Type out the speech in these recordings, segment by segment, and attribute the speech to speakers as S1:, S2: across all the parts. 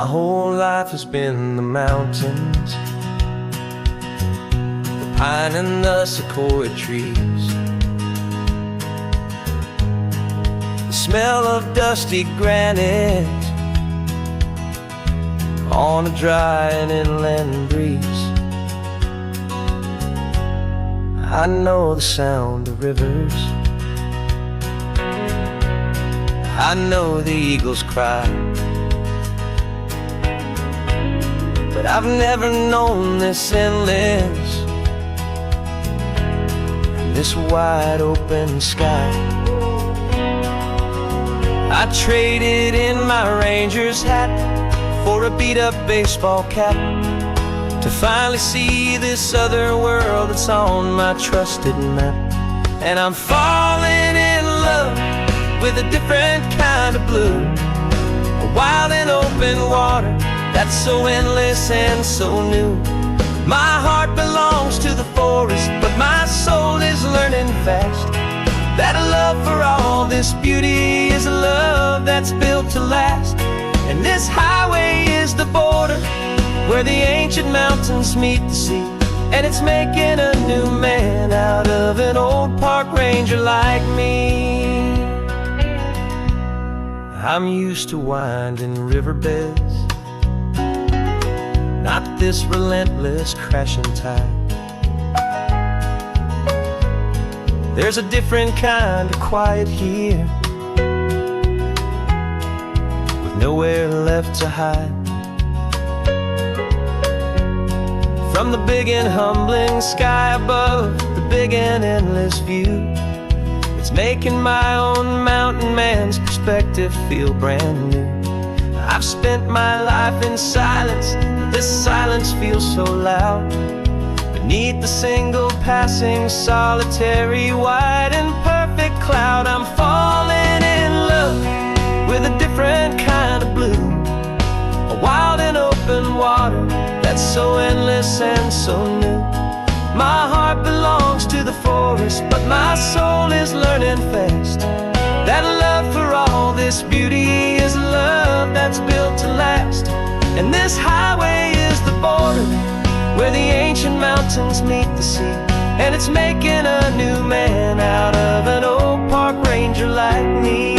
S1: My whole life has been the mountains, the pine and the sequoia trees, the smell of dusty granite on a dry and inland breeze. I know the sound of rivers, I know the eagles cry, but I've never known this endless, this wide open sky. I traded in my ranger's hat for a beat-up baseball cap, to finally see this other world that's on my trusted map. And I'm falling in love with a different kind of blue, a wild and open water that's so endless and so new. My heart belongs to the forest, but my soul is learning fast that a love for all this beauty is a love that's built to last. And this highway is the border where the ancient mountains meet the sea, and it's making a new man out of an old park ranger like me. I'm used to winding riverbeds, not this relentless crashing tide. There's a different kind of quiet here, with nowhere left to hide. From the big and humbling sky above, the big and endless view, it's making my own mountain man's perspective feel brand new. I've spent my life in silence, this silence feels so loud. Beneath the single passing solitary white and perfect cloud, I'm falling in love with a different kind of blue, a wild and open water that's so endless and so new. My heart belongs to the forest, but my soul is learning fast that a love for all this beauty is a love that's built to last. And this highway is the border where the ancient mountains meet the sea, and it's making a new man out of an old park ranger like me.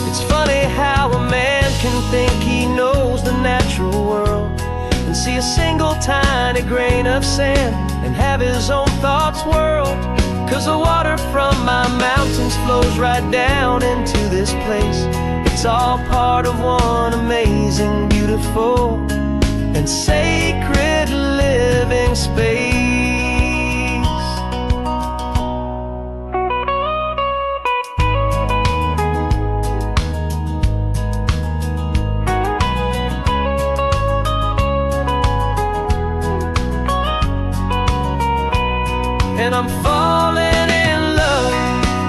S1: It's funny how a man can think he knows the natural world and see a single tiny grain of sand and have his own thoughts whirled. 'Cause the water from my mountains flows right down into this place. It's all part of one amazing, beautiful, and sacred living space. And I'm falling in love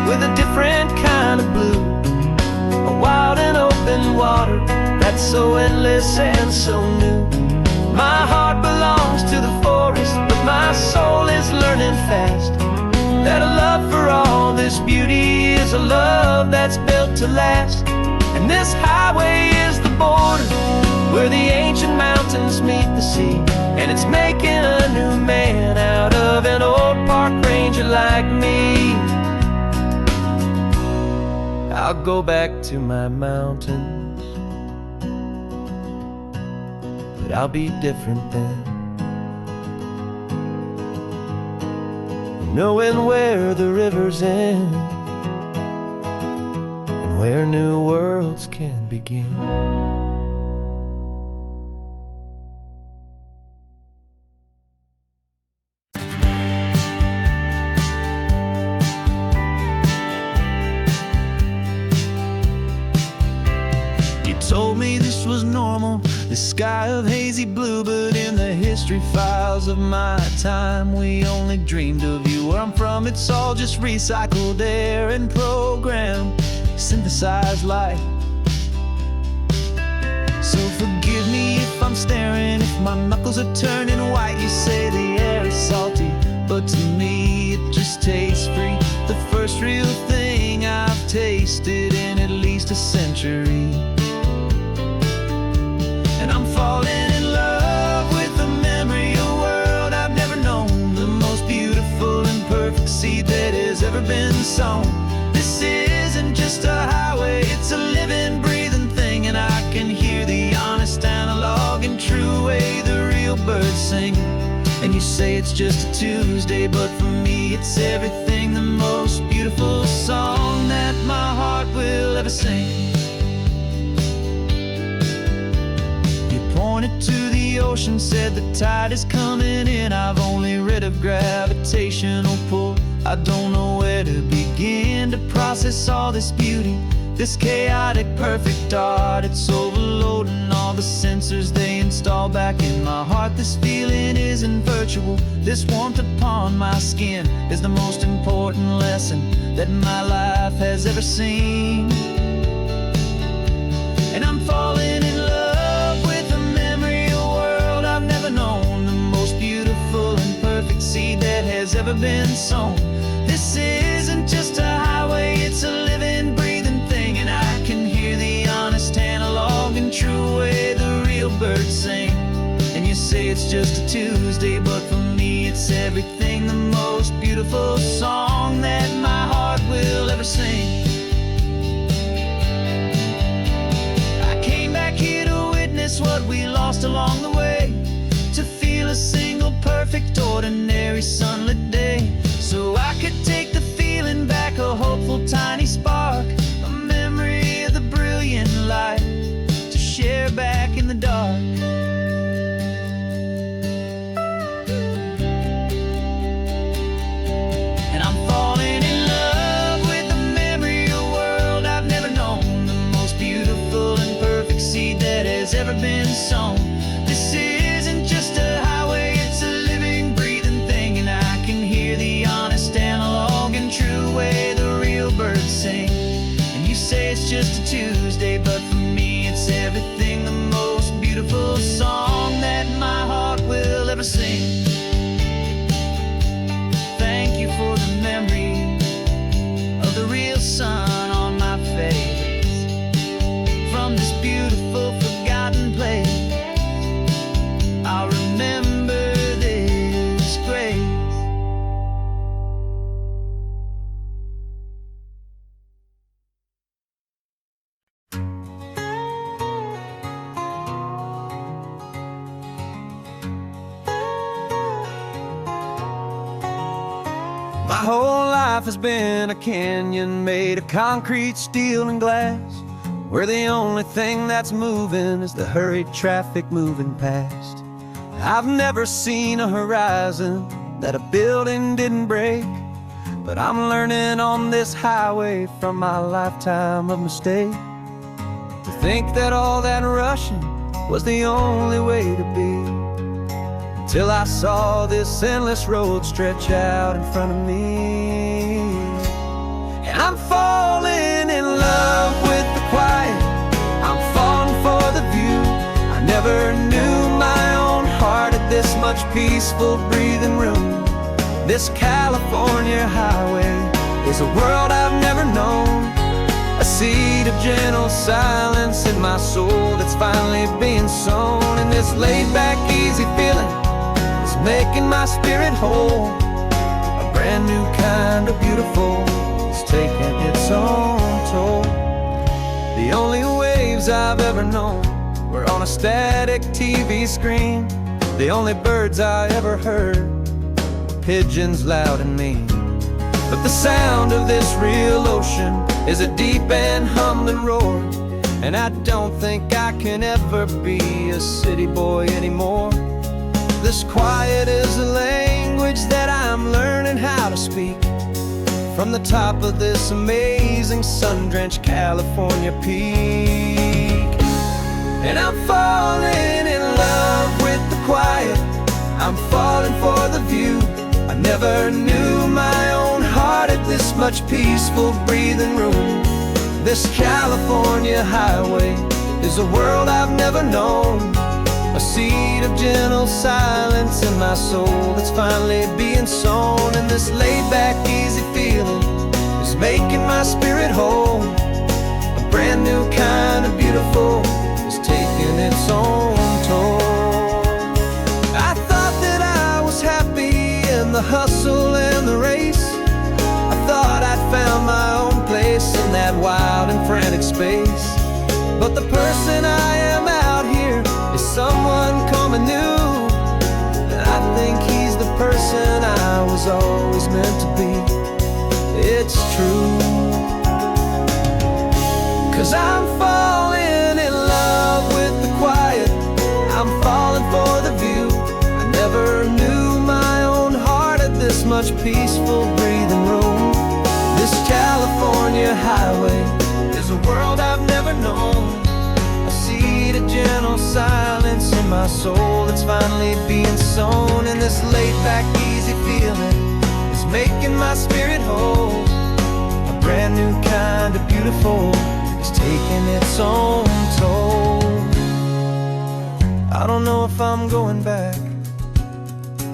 S1: with a different kind of blue, a wild and open water that's so endless and so new. My heart belongs to the forest, but my soul is learning fast that a love for all this beauty is a love that's built to last. And this highway is the border where the ancient mountains meet the sea, and it's making a new man out of an old park ranger like me. I'll go back to my mountains, but I'll be different then, knowing where the rivers end and where new worlds can begin.
S2: Told me this was normal, this sky of hazy blue, but in the history files of my time, we only dreamed of you. Where I'm from, it's all just recycled air and programmed, synthesized light. So forgive me if I'm staring, if my knuckles are turning white. You say the air is salty, but to me it just tastes free. The first real thing I've tasted in at least a century. ever been sown. This isn't just a highway, it's a living, breathing thing. And I can hear the honest analog and true way the real birds sing. And you say it's just a Tuesday, but for me it's everything, the most beautiful song that my heart will ever sing. You pointed to the ocean, said the tide is coming in. I've only read of gravitational pull. I don't know where to begin to process all this beauty, this chaotic, perfect art. It's overloading all the sensors they install back in my heart. This feeling isn't virtual. This warmth upon my skin is the most important lesson that my life has ever seen. And I'm falling in love with a memory, a world I've never known, the most beautiful and perfect seed that has ever been sown. This isn't just a highway, it's a living, breathing thing. And I can hear the honest analog and true way the real birds sing. And you say it's just a Tuesday, but for me it's everything, the most beautiful song that my heart will ever sing. I came back here to witness what we lost along the way, to feel a single perfect ordinary sunlit day, so I could take the feeling back, a hopeful tiny spark, a memory of the brilliant light to share back in the dark. And I'm falling in love with a memory, a world I've never known, the most beautiful and perfect seed that has ever been sown. This isn't just a highway, it's a living, breathing thing. And I can hear the honest analog and true way the real birds sing. And you say it's just a Tuesday, but for me it's everything, the most beautiful song that my heart will ever sing. Thank you for the memory of the real sun on my face, from this beautiful forgotten place. I'll remember this grace.
S1: My whole life has been a canyon made of concrete, steel, and glass, where the only thing that's moving is the hurried traffic moving past. I've never seen a horizon that a building didn't break, but I'm learning on this highway from my lifetime of mistake, to think that all that rushing was the only way to be, till I saw this endless road stretch out in front of me. And I'm falling in love with the quiet, I'm falling for the view. I never knew my own heart had this much peaceful breathing room. This California highway is a world I've never known, a seed of gentle silence in my soul that's finally being sown. And this laid-back, easy feeling is making my spirit whole, a brand new kind of beautiful is taking its own toll. The only waves I've ever known were on a static TV screen. The only birds I ever heard were pigeons loud and mean. But the sound of this real ocean is a deep and humbling roar, and I don't think I can ever be a city boy anymore. This quiet is a language that I'm learning how to speak, from the top of this amazing sun-drenched California peak. And I'm falling in love with the quiet, I'm falling for the view. I never knew my own heart had this much peaceful breathing room. This California highway is a world I've never known, a seed of gentle silence in my soul that's finally being sown. And this laid-back, easy feeling is making my spirit whole, a brand new kind of beautiful is taking its own toll. I thought that I was happy in the hustle and the race, I thought that wild and frantic space. But the person I am out here is someone coming new, and I think he's the person I was always meant to be. It's true, 'cause I'm falling in love with the quiet, I'm falling for the view. I never knew my own heart had this much peaceful breathing room. This California highway is a world I've never known. I see the gentle silence in my soul that's finally being sown, and this laid-back, easy feeling is making my spirit whole. A brand new kind of beautiful is taking its own toll. I don't know if I'm going back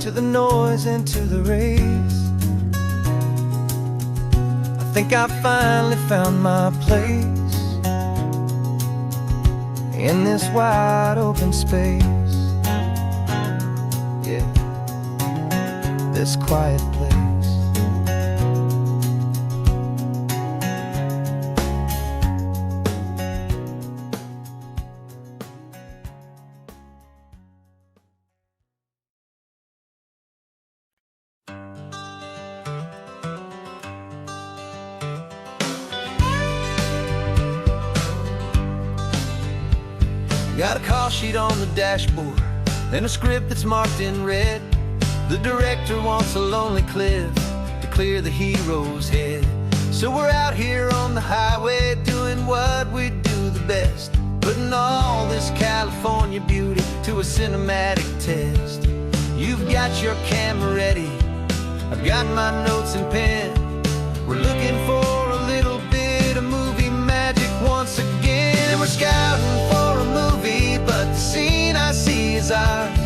S1: to the noise and to the race. I think I finally found my place in this wide open space. Yeah, this quiet place. Got a call sheet on the dashboard and a script that's marked in red. The director wants a lonely cliff to clear the hero's head. So we're out here on the highway doing what we do the best, putting all this California beauty to a cinematic test. You've got your camera ready, I've got my notes and pen. We're looking for a little bit of movie magic once again, and we're scouting for a movie, but the scene I see is ours.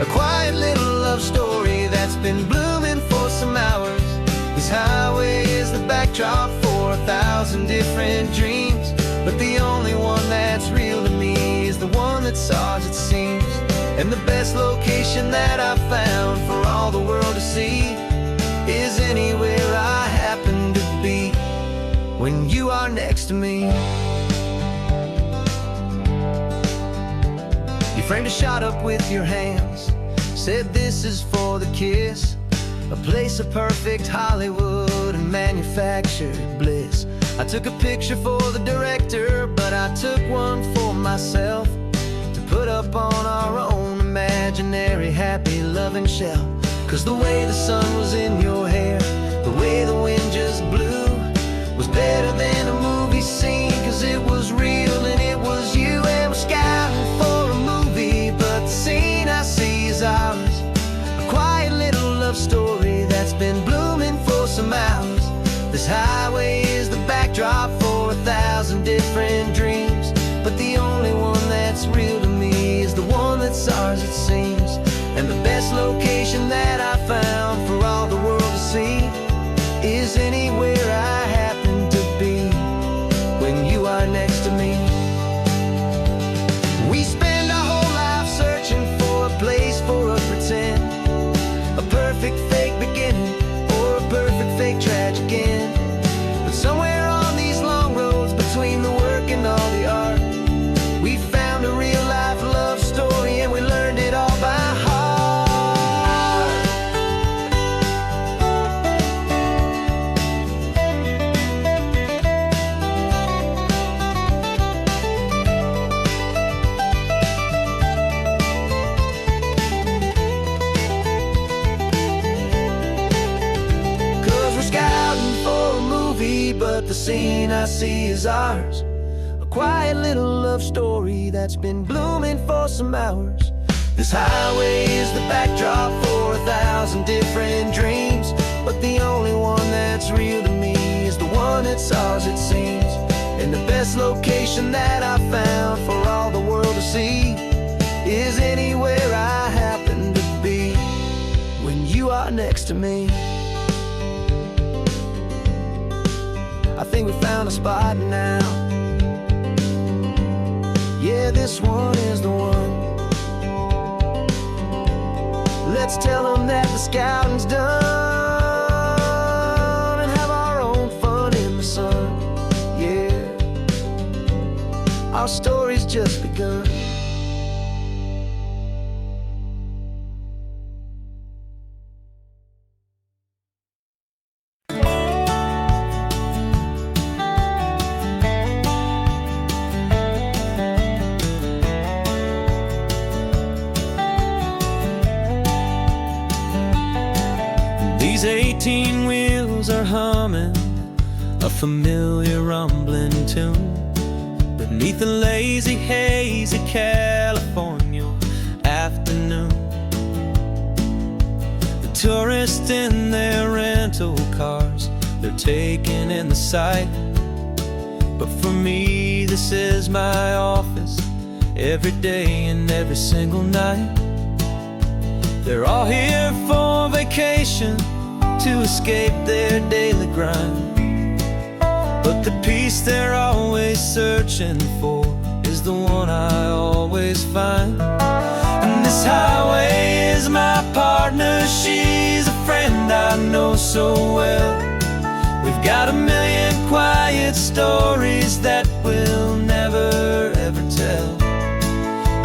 S1: A quiet little love story that's been blooming for some hours. This highway is the backdrop for 1,000 different dreams, but the only one that's real to me is the one that's ours, it seems. And the best location that I've found for all the world to see is anywhere I happen to be when you are next to me. You framed a shot up with your hands, said this is for the kiss, a place of perfect Hollywood and manufactured bliss. I took a picture for the director, but I took one for myself to put up on our own imaginary happy loving shelf. 'Cause the way the sun was in your hair, the way the wind just blew, was better than a movie scene, 'cause it was real and it was you. And we're scouting for a movie, but the scene I see is ours. A quiet little love story that's been blooming for some hours. This highway is the backdrop for 1,000 different dreams, but the only one that's real to me is the one that's ours, it seems. And the best location that I found for all the world to see is anywhere I happen to be when you are next to me. We spend our whole life searching for a place for a pretend, a perfect fake beginning or a perfect fake tragic end. But somewhere on these long roads between the work and all the art, we found a real life love story, and we learned it all by heart. But the scene I see is ours. A quiet little love story that's been blooming for some hours. This highway is the backdrop for 1,000 different dreams, but the only one that's real to me is the one that's ours, it seems. And the best location that I found for all the world to see is anywhere I happen to be when you are next to me. I think we found a spot now. Yeah, this one is the one. Let's tell them that the scouting's done and have our own fun in the sun.
S2: story's just begun.
S1: These 18 wheels are humming a familiar rumbling tune beneath a lazy, hazy California afternoon. The tourists in their rental cars, they're taking in the sight. But for me, this is my office, every day and every single night. They're all here for vacation, to escape their daily grind. But the peace they're always searching for is the one I always find. And this highway is my partner, she's a friend I know so well. We've got a million quiet stories that we'll never ever tell.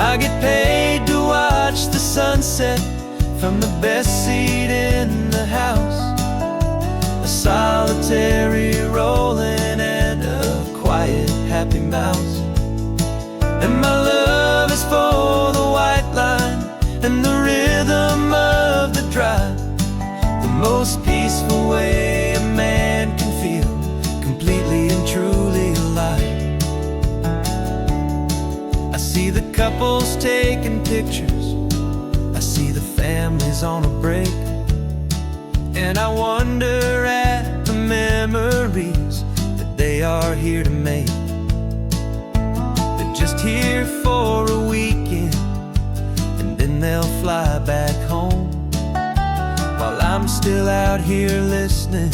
S1: I get paid to watch the sunset from the best seat in the house, a solitary rolling and a quiet happy mouse. And my love is for the white line and the rhythm of the drive, the most peaceful way a man can feel completely and truly alive. I see the couples taking pictures, I see the families on a break, and I wonder at the memories that they are here to make. They're just here for a weekend, and then they'll fly back home, while I'm still out here listening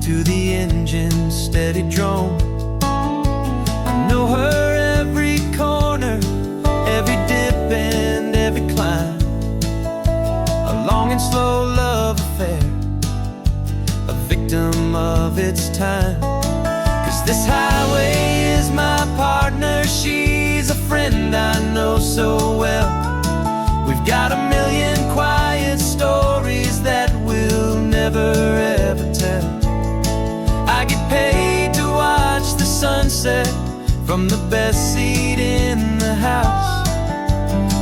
S1: to the engine's steady drone. I know her every corner, every dip and every climb, a long and slow love affair, a victim of its time. 'Cause this highway is my partner, she's a friend I know so well. We've got a million quiet stories that we'll never ever tell. I get paid to watch the sunset from the best seat in the house,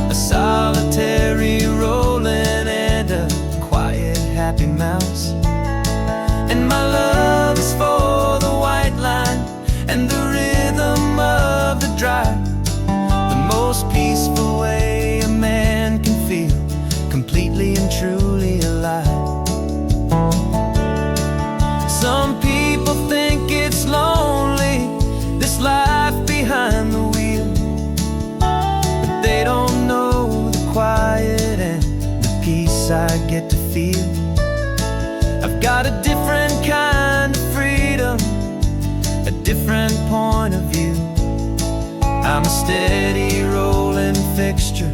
S1: a solitary rolling and a quiet happy mouse. And my love is for the white line and the rhythm of the drive, the most peaceful way a man can feel completely and truly alive. Some people think it's lonely, this life behind the wheel, but they don't know the quiet and the peace I get to feel. I've got a different kind of freedom, a different point of view. I'm a steady rolling fixture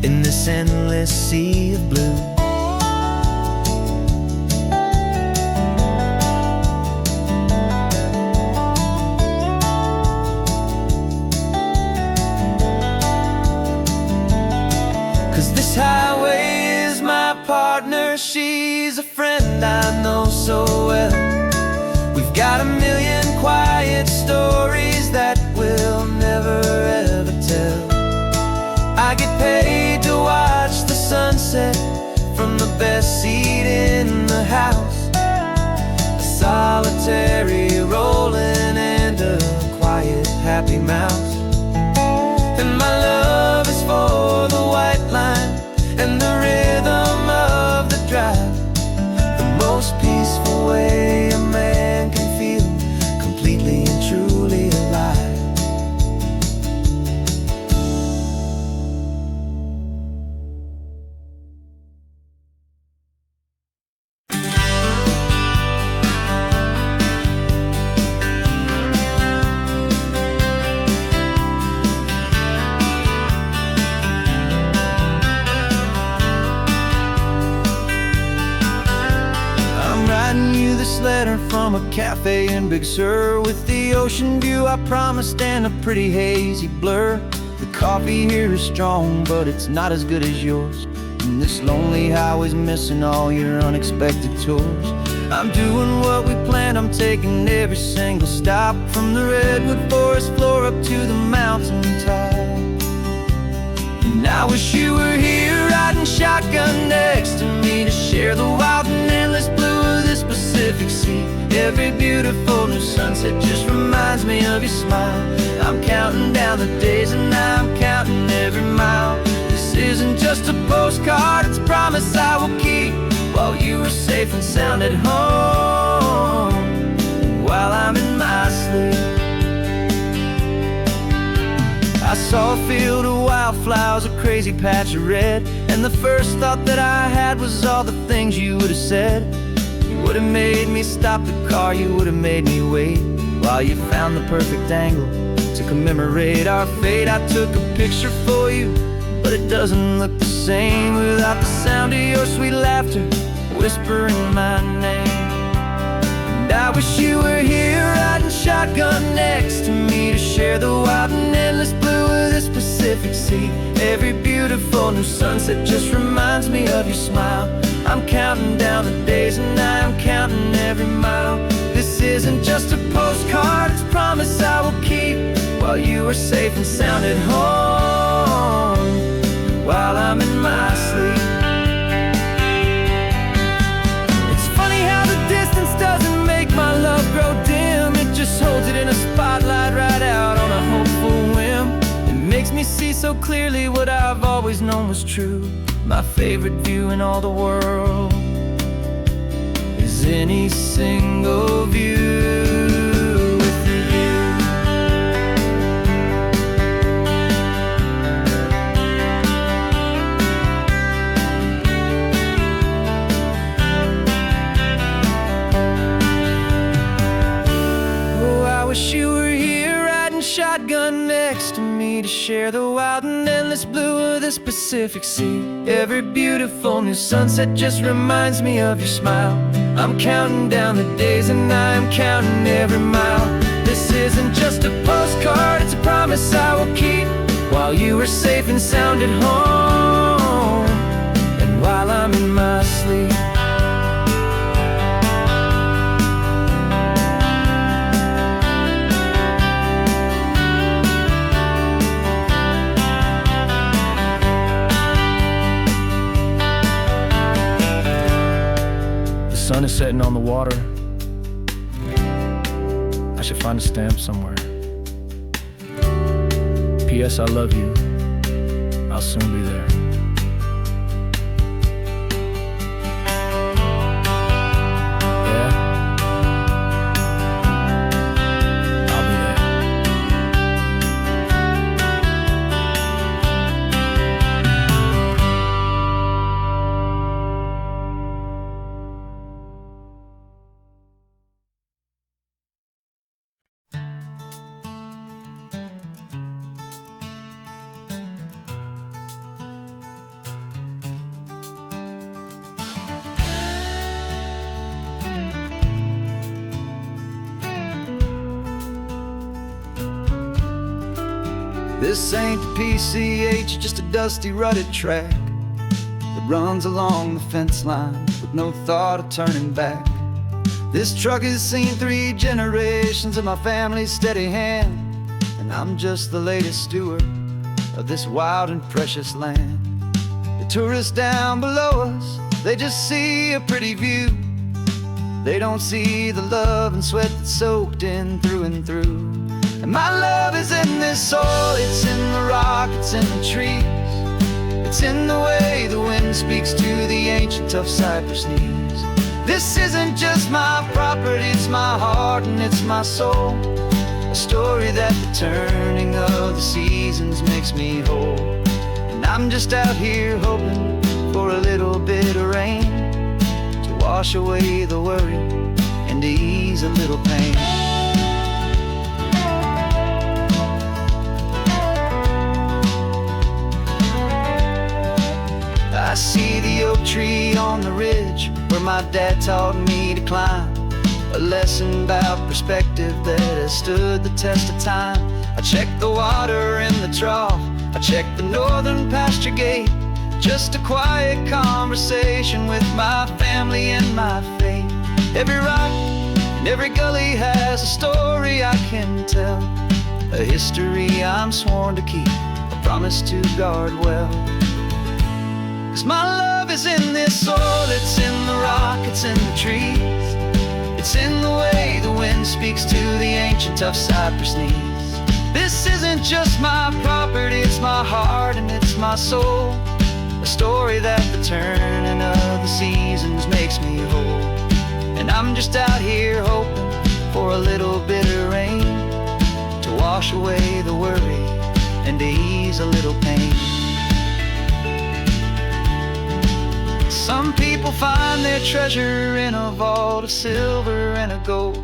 S1: in this endless sea of blue. This highway is my partner, she's a friend I know so well. We've got a million quiet stories that we'll never ever tell. I get paid to watch the sunset from the best seat in the house, a solitary rolling and a quiet happy mouse. And my love is for the white line and the rhythm of the drive, the most peaceful way a man can feel completely and truly alive.
S2: from a cafe in Big Sur, with the ocean view I promised and a pretty hazy blur. The coffee here is strong, but it's not as good as yours, and this lonely highway's missing all your unexpected tours. I'm doing what we planned, I'm taking every single stop, from the redwood forest floor up to the mountain top. And I wish you were here riding shotgun next to me, to share the wild and endless blue of this Pacific Sea. Every beautiful new sunset just reminds me of your smile. I'm counting down the days and I'm counting every mile. This isn't just a postcard, it's a promise I will keep, while you are safe and sound at home, while I'm in my sleep. I saw a field of wildflowers, a crazy patch of red, and the first thought that I had was all the things you would have said. You would have made me stop the car, you would have made me wait, while you found the perfect angle to commemorate our fate. I took a picture for you, but it doesn't look the same without the sound of your sweet laughter whispering my name. And I wish you were here riding shotgun next to me, to share the wild and endless blue of this Pacific Sea. Every beautiful new sunset just reminds me of your smile. I'm counting down the days and I'm counting every mile. This isn't just a postcard, it's a promise I will keep, while you are safe and sound at home, while I'm in my sleep. It's funny how the distance doesn't make my love grow dim, it just holds it in a spotlight right out on a hopeful whim. It makes me see so clearly what I've always known was true. My favorite view in all the world is any single view with you. Oh, I wish you were here riding shotgun next to me, to share the wild and endless blue of this Pacific Sea. Every beautiful new sunset just reminds me of your smile. I'm counting down the days and I'm counting every mile. This isn't just a postcard, it's a promise I will keep, while you are safe and sound at home, and while I'm in my sleep.
S3: The sun is setting on the water. I should find a stamp somewhere. P.S. I love you. I'll soon be there. Yeah? I'll be there.
S2: This ain't the PCH, just a dusty, rutted track that runs along the fence line with no thought of turning back. This truck has seen 3 generations of my family's steady hand, and I'm just the latest steward of this wild and precious land. The tourists down below us, they just see a pretty view. They don't see the love and sweat that's soaked in through and through. And my love is in this soil, it's in the rock, it's in the trees. It's in the way the wind speaks to the ancient tough cypress knees. This isn't just my property, it's my heart and it's my soul. A story that the turning of the seasons makes me whole. And I'm just out here hoping for a little bit of rain to wash away the worry and to ease a little pain. I see the oak tree on the ridge where my dad taught me to climb. a lesson about perspective that has stood the test of time. I checked the water in the trough, I checked the northern pasture gate. Just a quiet conversation with my family and my faith. Every rock and every gully has a story I can tell, a history I'm sworn to keep, a promise to guard well. 'Cause my love is in this soil, it's in the rock, it's in the trees. It's in the way the wind speaks to the ancient tough cypress knees. This isn't just my property, it's my heart and it's my soul. A story that the turning of the seasons makes me whole. And I'm just out here hoping for a little bit of rain to wash away the worry and to ease a little pain. Some people find their treasure in a vault of silver and of gold,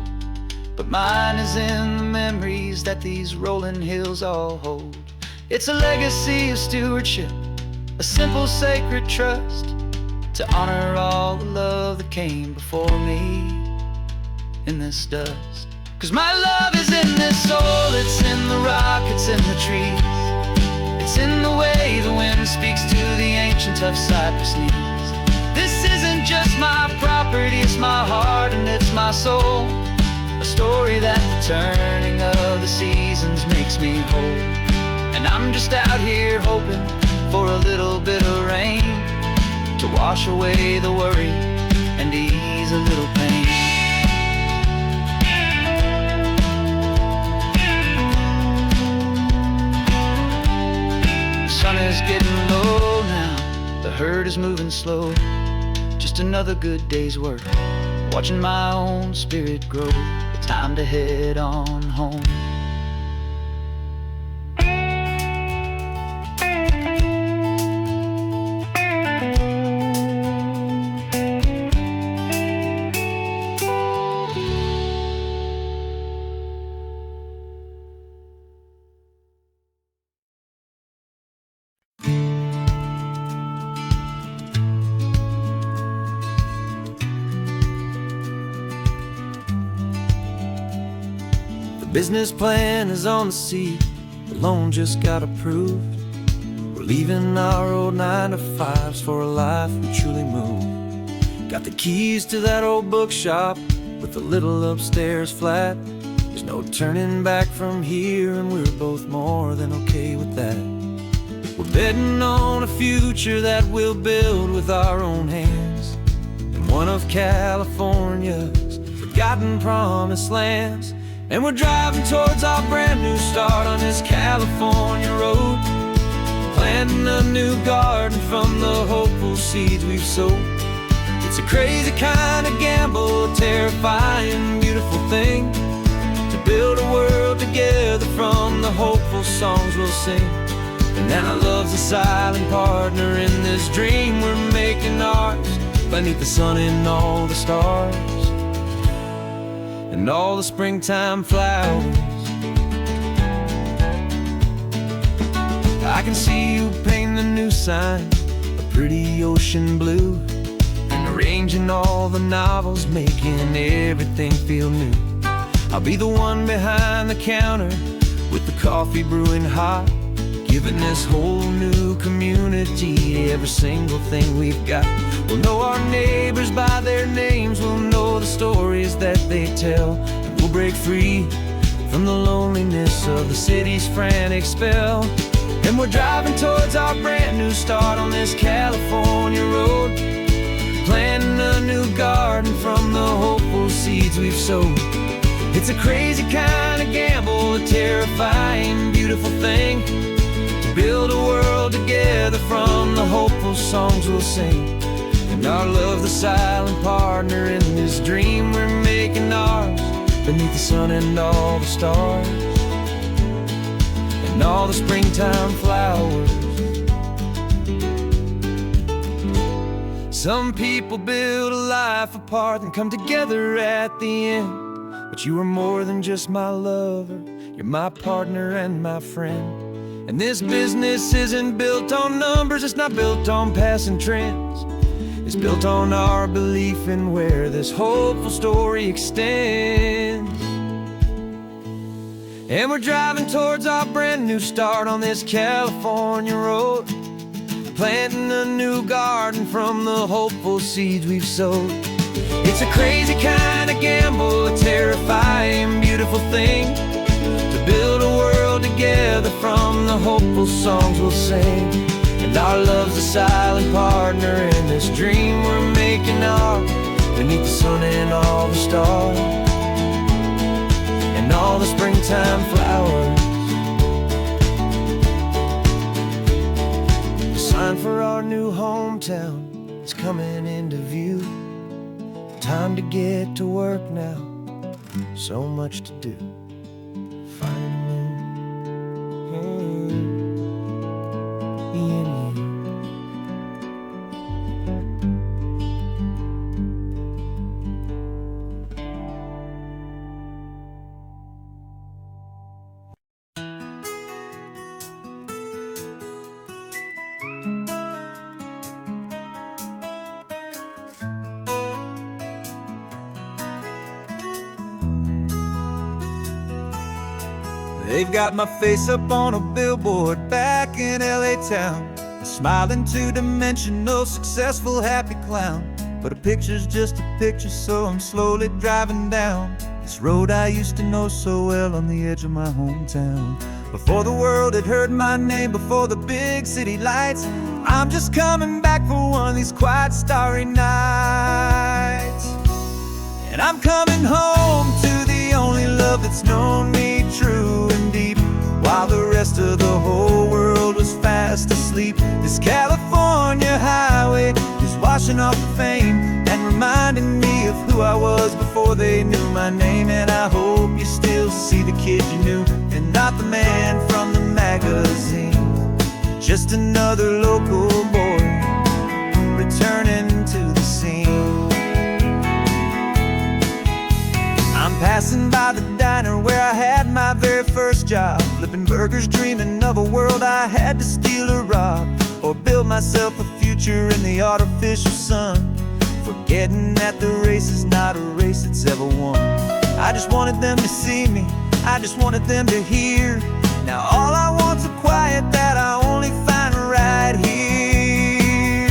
S2: but mine is in the memories that these rolling hills all hold. It's a legacy of stewardship, a simple sacred trust, to honor all the love that came before me in this dust. 'Cause my love is in this soul, it's in the rock, it's in the trees. It's in the way the wind speaks to the ancient tough cypress knees. This isn't just my property, it's my heart and it's my soul. A story that the turning of the seasons makes me whole. And I'm just out here hoping for a little bit of rain to wash away the worry and ease a little pain. The sun is getting low now, the herd is moving slow. Just another good day's work, watching my own spirit grow. Time to head on home.
S1: Business plan is on the seat, the loan just got approved. We're leaving our old 9-to-5s for a life we truly move. Got the keys to that old bookshop with the little upstairs flat. There's no turning back from here, and we're both more than okay with that. We're betting on a future that we'll build with our own hands, in one of California's forgotten promised lands. And we're driving towards our brand new start on this California road, planting a new garden from the hopeful seeds we've sowed. It's a crazy kind of gamble, a terrifying, beautiful thing, to build a world together from the hopeful songs we'll sing. And now love's a silent partner in this dream we're making ours, beneath the sun and all the stars and all the springtime flowers. I can see you painting the new sign, a pretty ocean blue, and arranging all the novels, making everything feel new. I'll be the one behind the counter with the coffee brewing hot, giving this whole new community every single thing we've got. We'll know our neighbors by their names, we'll know the stories that they tell, and we'll break free from the loneliness of the city's frantic spell. And we're driving towards our brand new start on this California road, planting a new garden from the hopeful seeds we've sowed. It's a crazy kind of gamble, a terrifying, beautiful thing, to build a world together from the hopeful songs we'll sing. And our love, the silent partner in this dream we're making ours, beneath the sun and all the stars and all the springtime flowers. Some people build a life apart and come together at the end, but you are more than just my lover, you're my partner and my friend. And this business isn't built on numbers, it's not built on passing trends. is built on our belief in where this hopeful story extends. And we're driving towards our brand new start on this California road, planting a new garden from the hopeful seeds we've sowed. It's a crazy kind of gamble, a terrifying, beautiful thing, to build a world together from the hopeful songs we'll sing. And our love's a silent partner in this dream we're making ours, beneath the sun and all the stars, and all the springtime flowers. The sign for our new hometown is coming into view. Time to get to work now, so much to do. Finding in you.
S2: They've got my face up on a billboard back in LA town, a smiling two-dimensional, successful, happy clown. But a picture's just a picture, so I'm slowly driving down this road I used to know so well on the edge of my hometown. Before the world had heard my name, before the big city lights, I'm just coming back for one of these quiet, starry nights. And I'm coming home to the only love that's known me true and deep, while the rest of the whole world was fast asleep. This California highway is washing off the fame and reminding me of who I was before they knew my name. And I hope you still see the kid you knew, and not the man from the magazine. Just another local boy returning to the scene. I'm passing by the diner where I had my very first job, flipping burgers, dreaming of a world I had to steal or rob, or build myself a future in the artificial sun, forgetting that the race is not a race that's ever won. I just wanted them to see me, I just wanted them to hear. Now all I want's a quiet that I only find right here.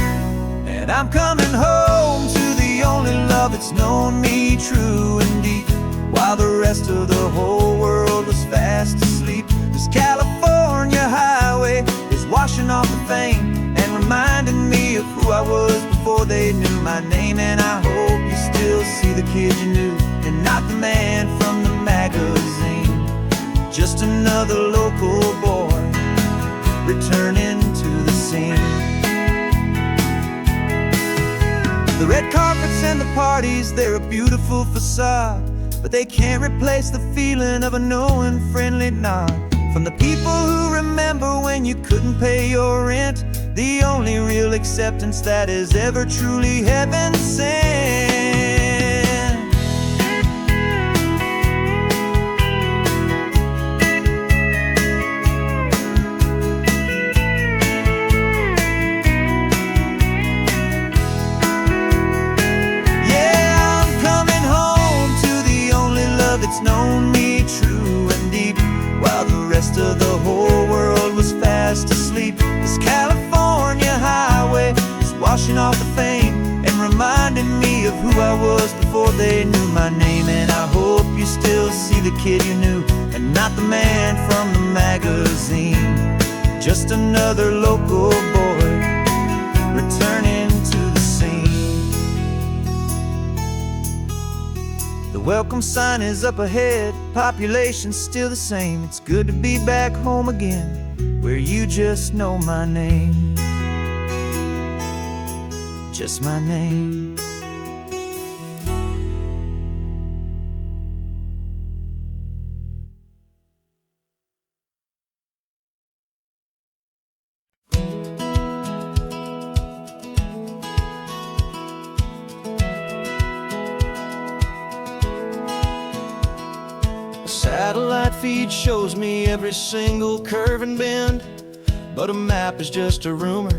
S2: And I'm coming home to the only love that's known me true and deep, while the rest of the whole world was fast asleep. This California highway is washing off the fame and reminding me of who I was before they knew my name. And I hope you still see the kid you knew, and not the man from the magazine. Just another local boy returning to the scene. The red carpets and the parties, they're a beautiful facade, but they can't replace the feeling of a knowing, friendly nod from the people who remember when you couldn't pay your rent, the only real acceptance that is ever truly heaven sent. Yeah, I'm coming home to the only love that's known me true and deep, while the rest of the whole world was fast asleep. This California highway is washing off the fame and reminding me of who I was before they knew my name. And I hope you still see the kid you knew, and not the man from the magazine. Just another local boy returning to the scene. The welcome sign is up ahead, population's still the same. It's good to be back home again, where you just know my name. Just my name.
S1: Satellite feed shows me every single curve and bend, but a map is just a rumor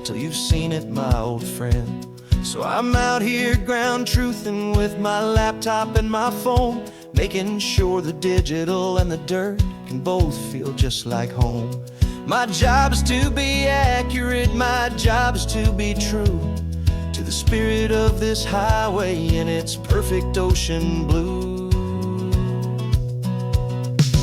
S1: till you've seen it, my old friend.
S2: So I'm out here ground truthing with my laptop and my phone, making sure the digital and the dirt can both feel just like home. My job is to be accurate, my job is to be true to the spirit of this highway in its perfect ocean blue.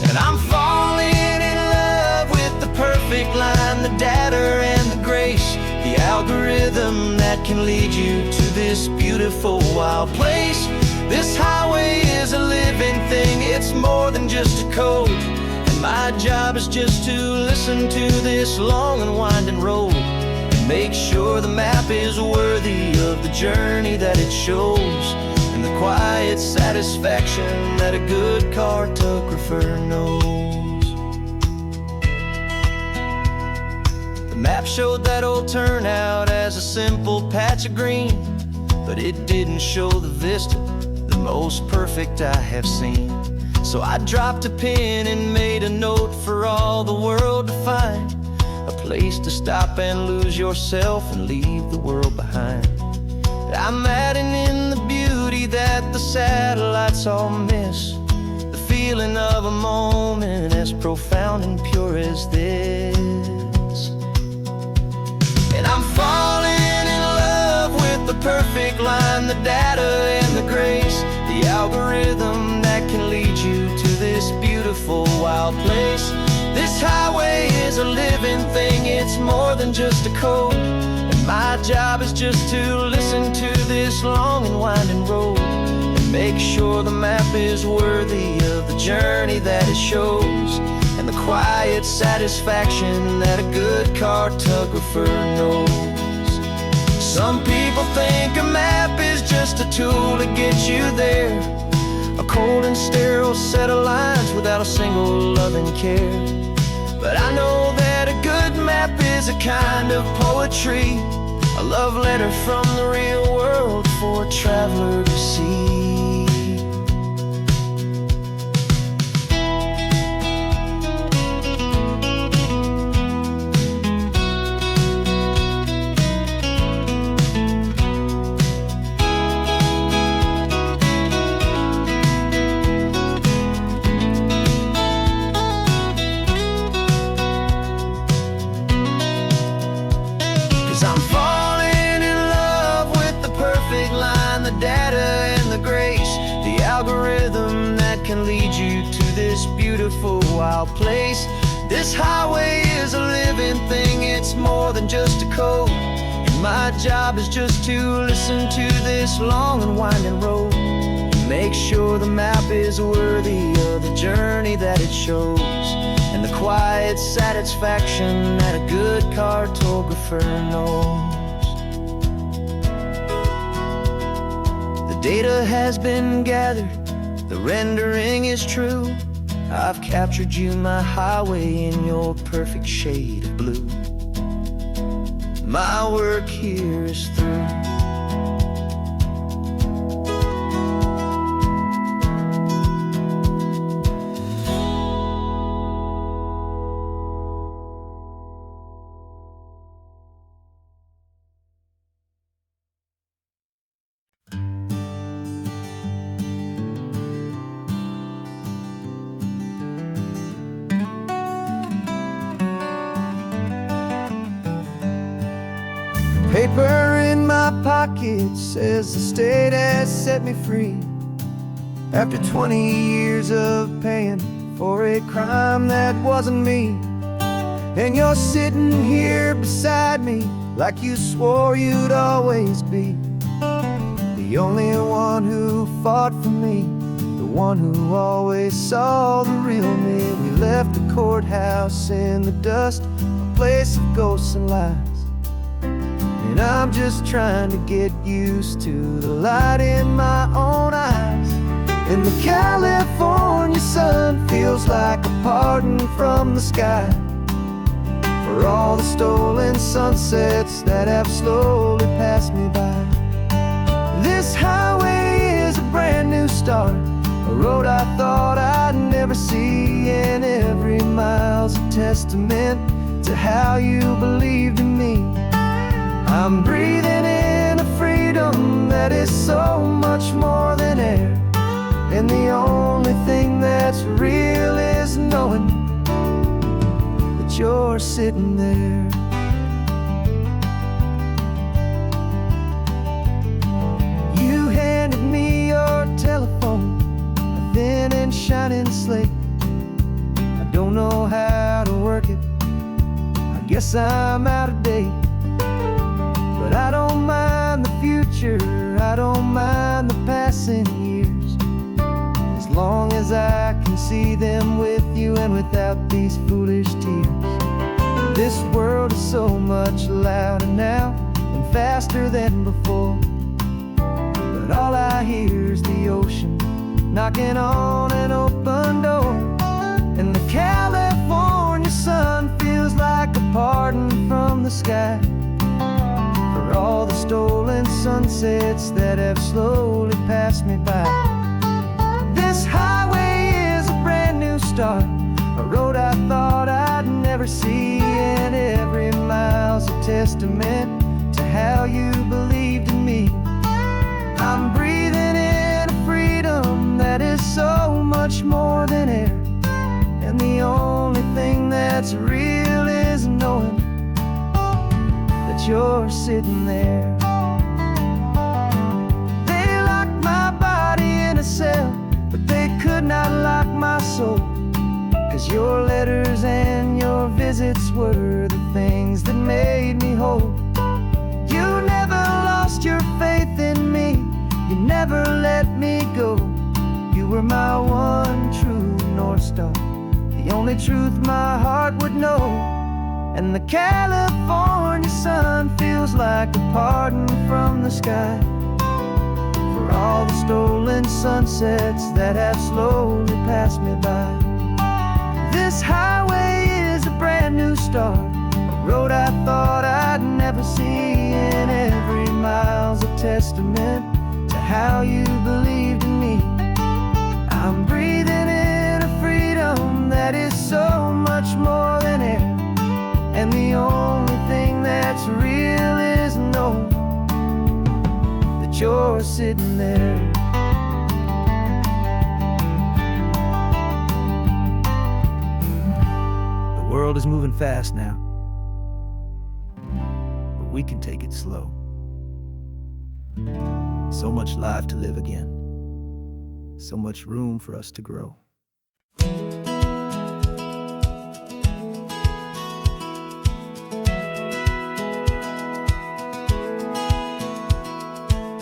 S2: And I'm falling in love with the perfect line, the data and the grace, the algorithm that can lead you to this beautiful wild place. This highway is a living thing, it's more than just a code. And my job is just to listen to this long and winding road and make sure the map is worthy of the journey that it shows, and the quiet satisfaction that a good cartographer knows. The map showed that old turnout as a simple patch of green, but it didn't show the vista, the most perfect I have seen. So I dropped a pin and made a note for all the world to find, a place to stop and lose yourself and leave the world behind. I'm adding in the beauty that the satellites all miss, the feeling of a moment as profound and pure as this. And I'm falling in love with the perfect line, the data and the grace, the algorithm that can lead you to this beautiful wild place. This highway is a living thing, it's more than just a code. And my job is just to listen to this long and winding road and make sure the map is worthy of the journey that it shows, and the quiet satisfaction that a good cartographer knows. Some people think a map is just a tool to get you there, a cold and sterile set of lines without a single loving care. But I know that a good map is a kind of poetry, a love letter from the real world for a traveler to see. 'Cause I'm falling in love with the perfect line, the data and the grace, the algorithm that can lead you to this beautiful wild place. This highway is a living thing, it's more than just a code. And my job is just to listen to this long and winding road and make sure the map is worthy of the journey that it shows, and the quiet satisfaction that a good cartographer knows. The data has been gathered, the rendering is true. I've captured you, my highway, in your perfect shade of blue. My work here is through. Paper in my pocket says the state has set me free after 20 years of paying for a crime that wasn't me. And you're sitting here beside me like you swore you'd always be the only one who fought for me, the one who always saw the real me. We left the courthouse in the dust, a place of ghosts and lies. And I'm just trying to get used to the light in my own eyes. And the California sun feels like a pardon from the sky for all the stolen sunsets that have slowly passed me by. This highway is a brand new start, a road I thought I'd never see, and every mile's a testament to how you believed in me. I'm breathing in a freedom
S1: freedom that is so much more than air. And the only thing that's real is knowing that you're sitting there. You handed me your telephone, a thin and shining slate. I don't know how to work it, I guess I'm out of date. But I don't mind the future, I don't mind the passing years, as long as I can see them with you and without these foolish tears. This world is so much louder now and faster than before, but all I hear is the ocean knocking on an open door. And the California sun feels like a pardon from the sky for all the stolen sunsets that have slowly passed me by. This highway is a brand new start, a road I thought I'd never see, and every mile's a testament to how you believed in me. I'm breathing in a freedom that is so much more than air, and the only thing that's real is knowing that you're sitting there. They locked my body in a cell, but they could not lock my soul, 'cause your letters and your visits were the things that made me whole. You never lost your faith in me, you never let me go. You were my one true North Star, the only truth my heart would know. And the California sun feels like a pardon from the sky for all the stolen sunsets that have slowly passed me by. This highway is a brand new start, a road I thought I'd never see, and every mile's a testament to how you believed in me. I'm breathing in a freedom that is so much more than air, and the only thing that's real is knowing that you're sitting there. The world is moving fast now, but we can take it slow. So much life to live again, so much room for us to grow.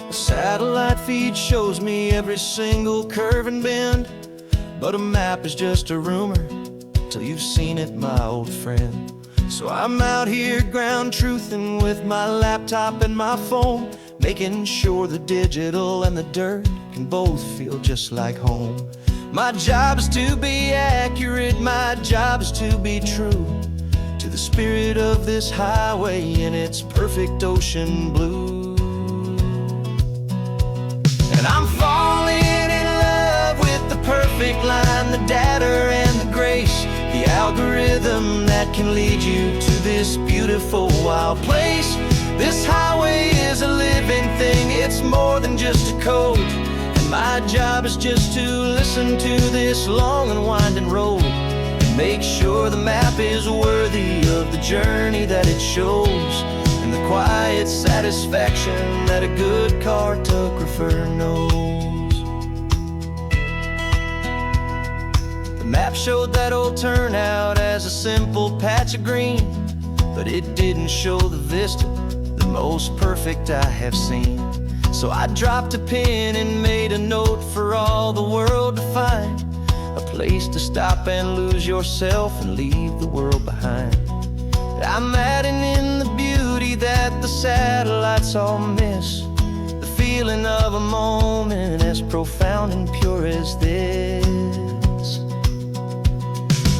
S1: A satellite feed shows me every single curve and bend, but a map is just a rumor till you've seen it, my old friend. So I'm out here ground truthing with my laptop and my phone, making sure the digital and the dirt can both feel just like home. My job is to be accurate, my job is to be true to the spirit of this highway in its perfect ocean blue. And I'm falling in love with the perfect line, the data and the grace, the algorithm that can lead you to this beautiful wild place. This highway is a living thing, it's more than just a code, and my job is just to listen to this long and winding road and make sure the map is worthy of the journey that it shows, and the quiet satisfaction that a good cartographer knows. The map showed that old turnout as a simple patch of green, but it didn't show the vista, the most perfect I have seen. So I dropped a pin and made a note for all the world to find, a place to stop and lose yourself and leave the world behind. I'm adding in the beauty that the satellites all miss, the feeling of a moment as profound and pure as this.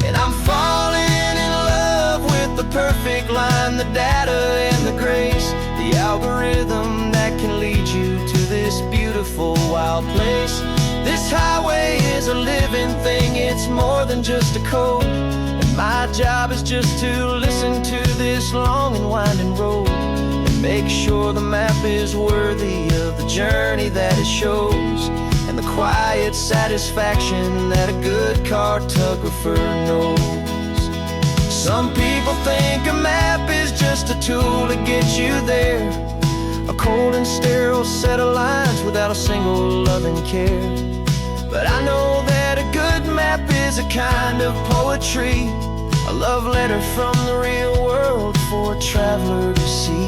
S1: And I'm falling in love with the perfect line, the data and the grace, the algorithm that can lead you to this beautiful wild place. This highway is a living thing, it's more than just a code, and my job is just to listen to this long and winding road and Make sure the map is worthy of the journey that it shows, and the quiet satisfaction that a good cartographer knows. Some people think a map is just a tool to get you there, a cold and sterile set of lines without a single loving care. But I know that a good map is a kind of poetry, a love letter from the real world for a traveler to see.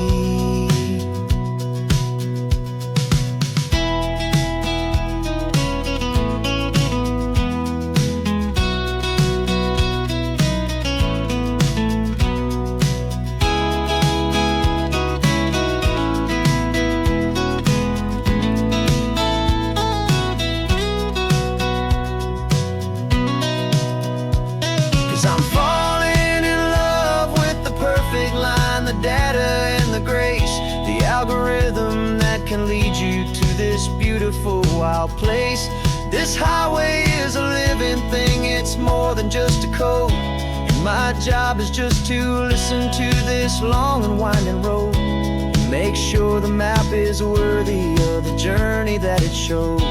S1: 'Cause I'm falling in love with the perfect line, the data and the grace, the algorithm that can lead you to this beautiful wild place. This highway is a living thing, it's more than just a code, and my job is just to listen to this long and winding road, and make sure the map is worthy of the journey that it shows,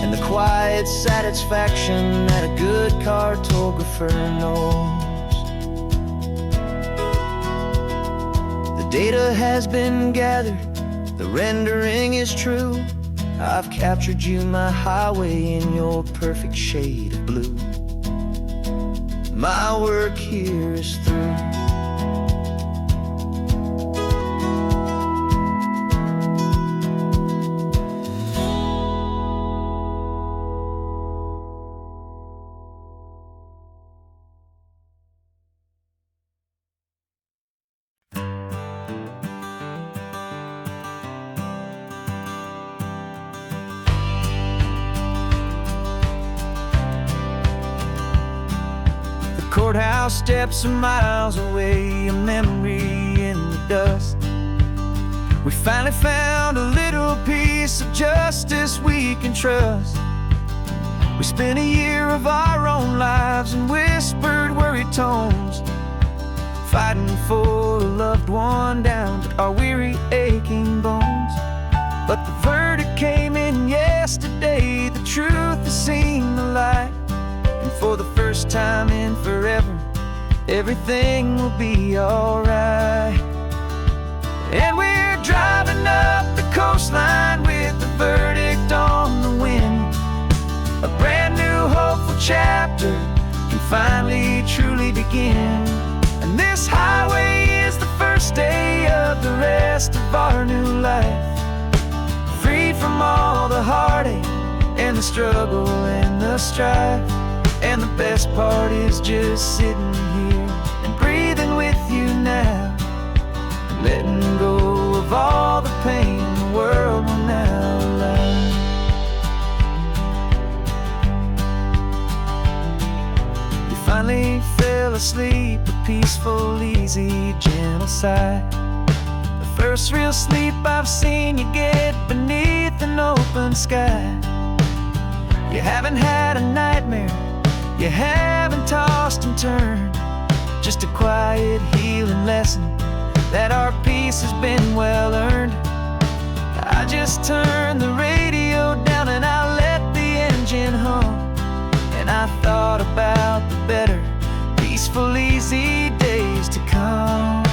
S1: and the quiet satisfaction that a good cartographer knows. The data has been gathered, the rendering is true. I've captured you, my highway, in your perfect shade of blue. My work here is through. Courthouse steps are miles away, a memory in the dust. We finally found a little piece of justice we can trust. We spent a year of our own lives in whispered, worried tones, fighting for a loved one down to our weary, aching bones. But the verdict came in yesterday, the truth has seen the light. For the first time in forever, everything will be alright. And we're driving up the coastline with the verdict on the wind. A brand new hopeful chapter can finally truly begin. And this highway is the first day of the rest of our new life, freed from all the heartache and the struggle and the strife. And the best part is just sitting here and breathing with you now, and letting go of all the pain the world will now allow. You finally fell asleep, a peaceful, easy, gentle sigh. The first real sleep I've seen you get beneath an open sky. You haven't had a nightmare, you haven't tossed and turned, just a quiet healing lesson that our peace has been well earned. I just turned the radio down and I let the engine hum, and I thought about the better, peaceful, easy days to come.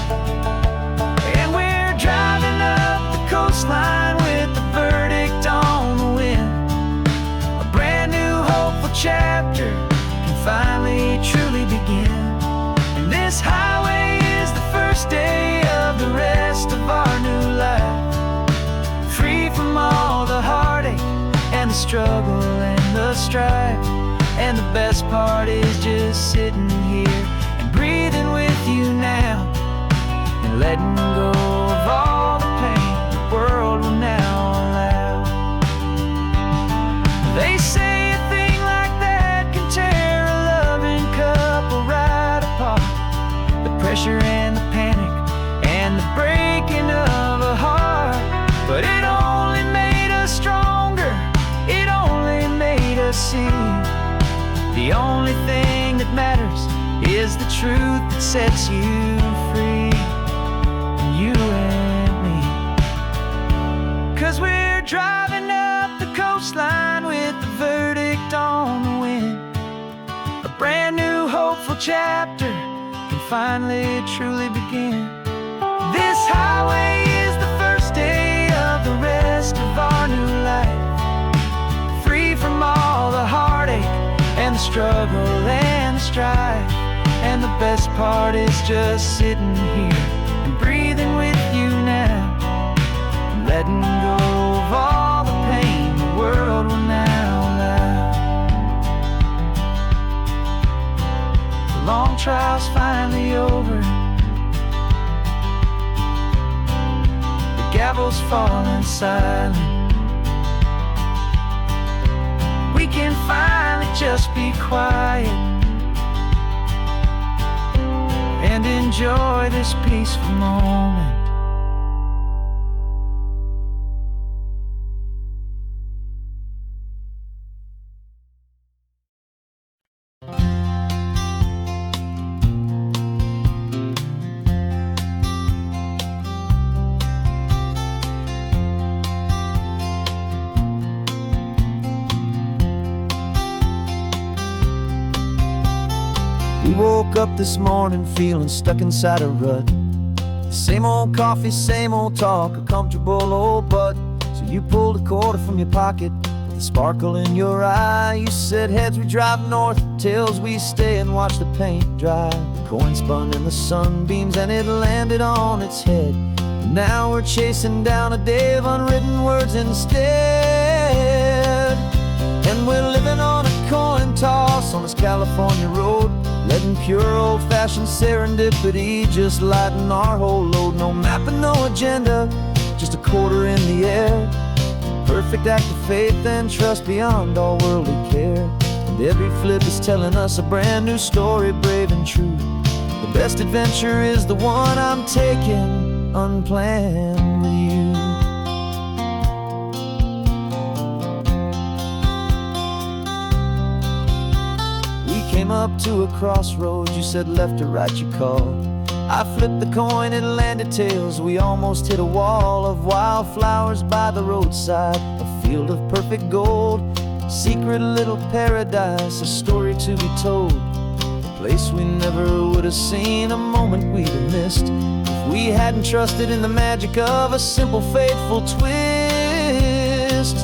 S1: And we're driving up the coastline with the verdict on the wind, a brand new hopeful chapter finally truly begin. And this highway is the first day of the rest of our new life, free from all the heartache and the struggle and the strife. And the best part is just sitting here and breathing with you now, and letting go of all the pain the world will now allow. They say a thing like that can tear the pressure and the panic and the breaking of a heart. But it only made us stronger, it only made us see the only thing that matters is the truth that sets you free, you and me.
S2: driving up the coastline with the verdict on the wind. A brand new hopeful chapter can finally truly begin. This highway is the first day of the rest of our new life, free from all the heartache and the struggle and the strife. And the best part is just sitting here and breathing with you now, and letting go of all the pain the world will now allow. The long trial's finally over, the gavel's falling silent. We can finally just be quiet and enjoy this peaceful moment. We woke up this morning feeling stuck inside a rut. Same old coffee, same old talk, a comfortable old butt. So you pulled a quarter from your pocket with a sparkle in your eye. You said heads we drive north, tails we stay and watch the paint dry. The coin spun in the sunbeams and it landed on its head. And now we're chasing down a day of unwritten words instead. And we're living on a coin toss on this California road, letting pure old-fashioned serendipity just lighten our whole load. No map and no agenda, just a quarter in the air. Perfect act of faith and trust beyond all worldly care. And every flip is telling us a brand new story, brave and true. The best adventure is the one I'm taking unplanned with you. Came up to a crossroads, you said left or right you called. I flipped the coin, it landed tails. We almost hit a wall of wildflowers by the roadside, a field of perfect gold, secret little paradise, a story to be told. A place we never would have seen, a moment we'd have missed if we hadn't trusted in the magic of a simple faithful twist.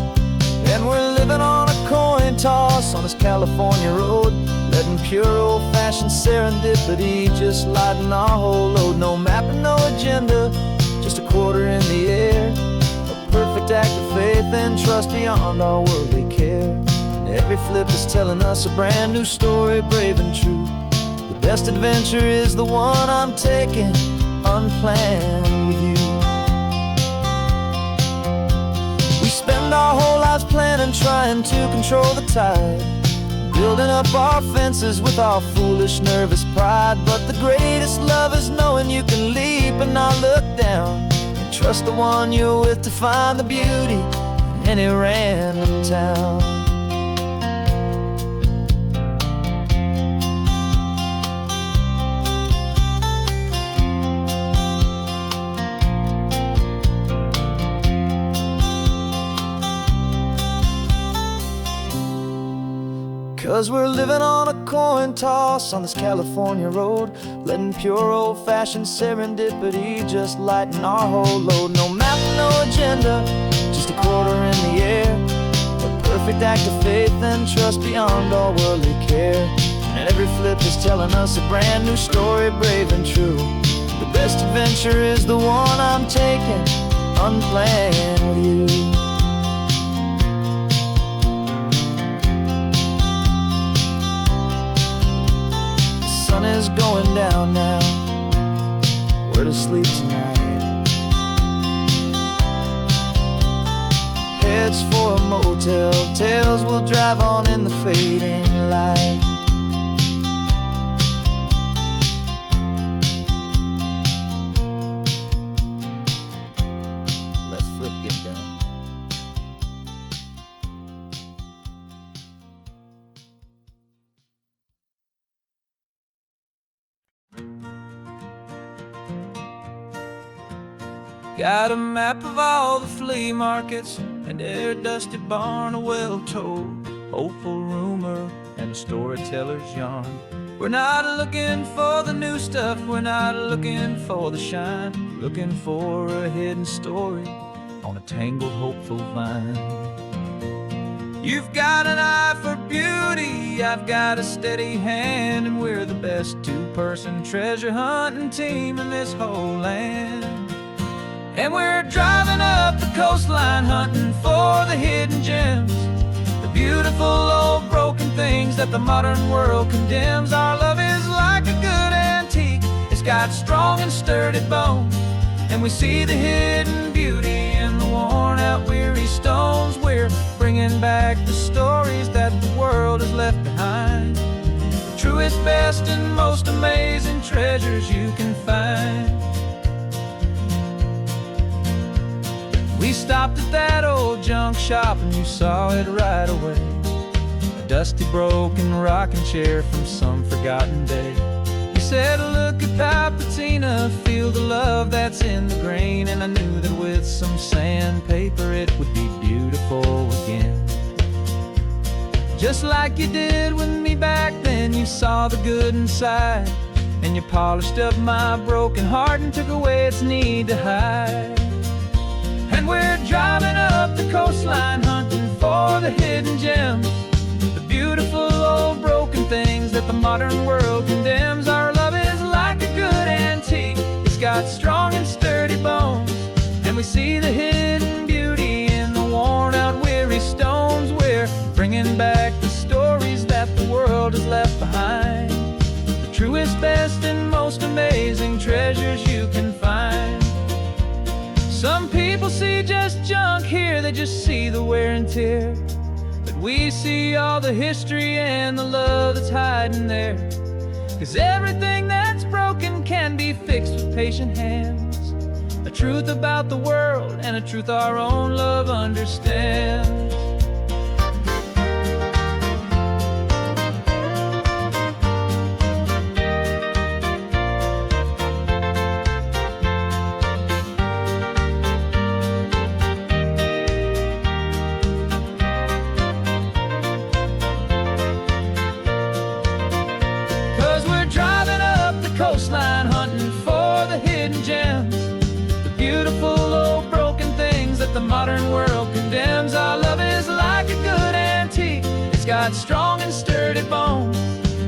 S2: And we're living on a coin toss on this California road, letting pure old-fashioned serendipity just lighten our whole load. No map and no agenda, just a quarter in the air. A perfect act of faith and trust beyond our worldly care. And every flip is telling us a brand new story, brave and true. The best adventure is the one I'm taking unplanned with you. We spend our whole lives planning, trying to control the tide, building up our fences with our foolish, nervous pride. But the greatest love is knowing you can leap and not look down, and trust the one you're with to find the beauty in any random town. 'Cause we're living on a coin toss on this California road, letting pure old-fashioned serendipity just lighten our whole load. No map, no agenda, just a quarter in the air. A perfect act of faith and trust beyond all worldly care. And every flip is telling us a brand new story, brave and true. The best adventure is the one I'm taking unplanned with you. The sun is going down now, we're to sleep tonight. Heads for a motel, tails will drive on in the fading light. Let's flip get down. Got a map of all the flea markets, and their dusty barn, a well-told, hopeful rumor, and a storyteller's yarn. We're not looking for the new stuff, we're not looking for the shine, looking for a hidden story on a tangled, hopeful vine. You've got an eye for beauty, I've got a steady hand, and we're the best two-person treasure hunting team in this whole land. And we're driving up the coastline hunting for the hidden gems, the beautiful old broken things that the modern world condemns. Our love is like a good antique, it's got strong and sturdy bones, and we see the hidden beauty in the worn out weary stones. We're bringing back the stories that the world has left behind, the truest, best, and most amazing treasures you can find. We stopped at that old junk shop and you saw it right away, a dusty, broken rocking chair from some forgotten day. You said, look at Papatina, feel the love that's in the grain, and I knew that with some sandpaper it would be beautiful again. Just like you did with me back then, you saw the good inside, and you polished up my broken heart and took away its need to hide. And we're driving up the coastline hunting for the hidden gems, the beautiful old broken things that the modern world condemns. Our love is like a good antique, it's got strong and sturdy bones, and we see the hidden beauty in the worn out weary stones. We're bringing back the stories that the world has left behind, the truest, best, and most amazing treasures you can find. Some people see just junk here, they just see the wear and tear, but we see all the history and the love that's hiding there. 'Cause everything that's broken can be fixed with patient hands, a truth about the world and a truth our own love understands. 'Cause we're driving up the coastline hunting for the hidden gems, the beautiful old broken things that the modern world condemns. Our love is like a good antique, it's got strong and sturdy bones,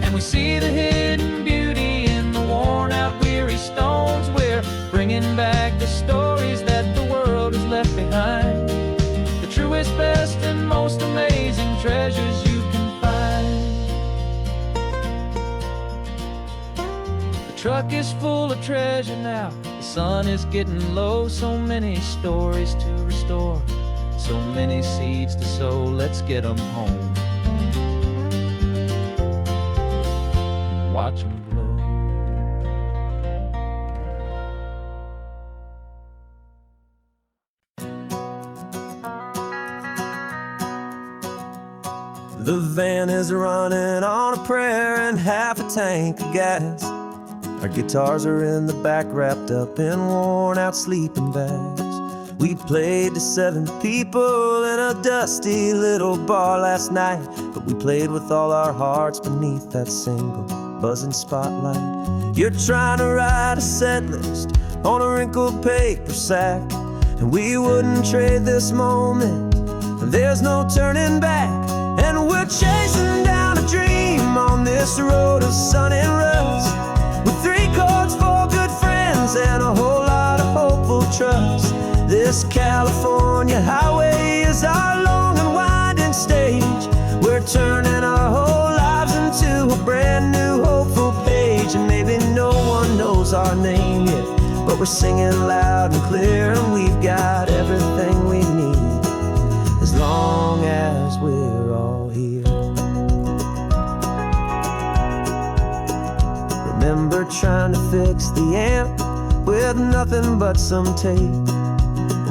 S2: and we see the hidden beauty in the worn out weary stones. We're bringing back the stories that the world has left behind, the truest, best, and most amazing treasures you can find. The truck is full of treasure now, the sun is getting low. So many stories to restore, so many seeds to sow. Let's get them home, watch them blow.
S1: The van is running on a prayer and half a tank of gas. Our guitars are in the back, wrapped up in worn out sleeping bags. We played to 7 people in a dusty little bar last night, but we played with all our hearts beneath that single buzzing spotlight. You're trying to write a set list on a wrinkled paper sack, and we wouldn't trade this moment, and there's no turning back. And we're chasing down a dream on this road of sun and rust, with 3 chords, 4 good friends, and a whole lot of hopeful trust. This California highway is our long and winding stage. We're turning our whole lives into a brand new hopeful page. And maybe no one knows our name yet, but we're singing loud and clear, and we've got everything we need, as long as we're all here. Remember trying to fix the amp with nothing but some tape,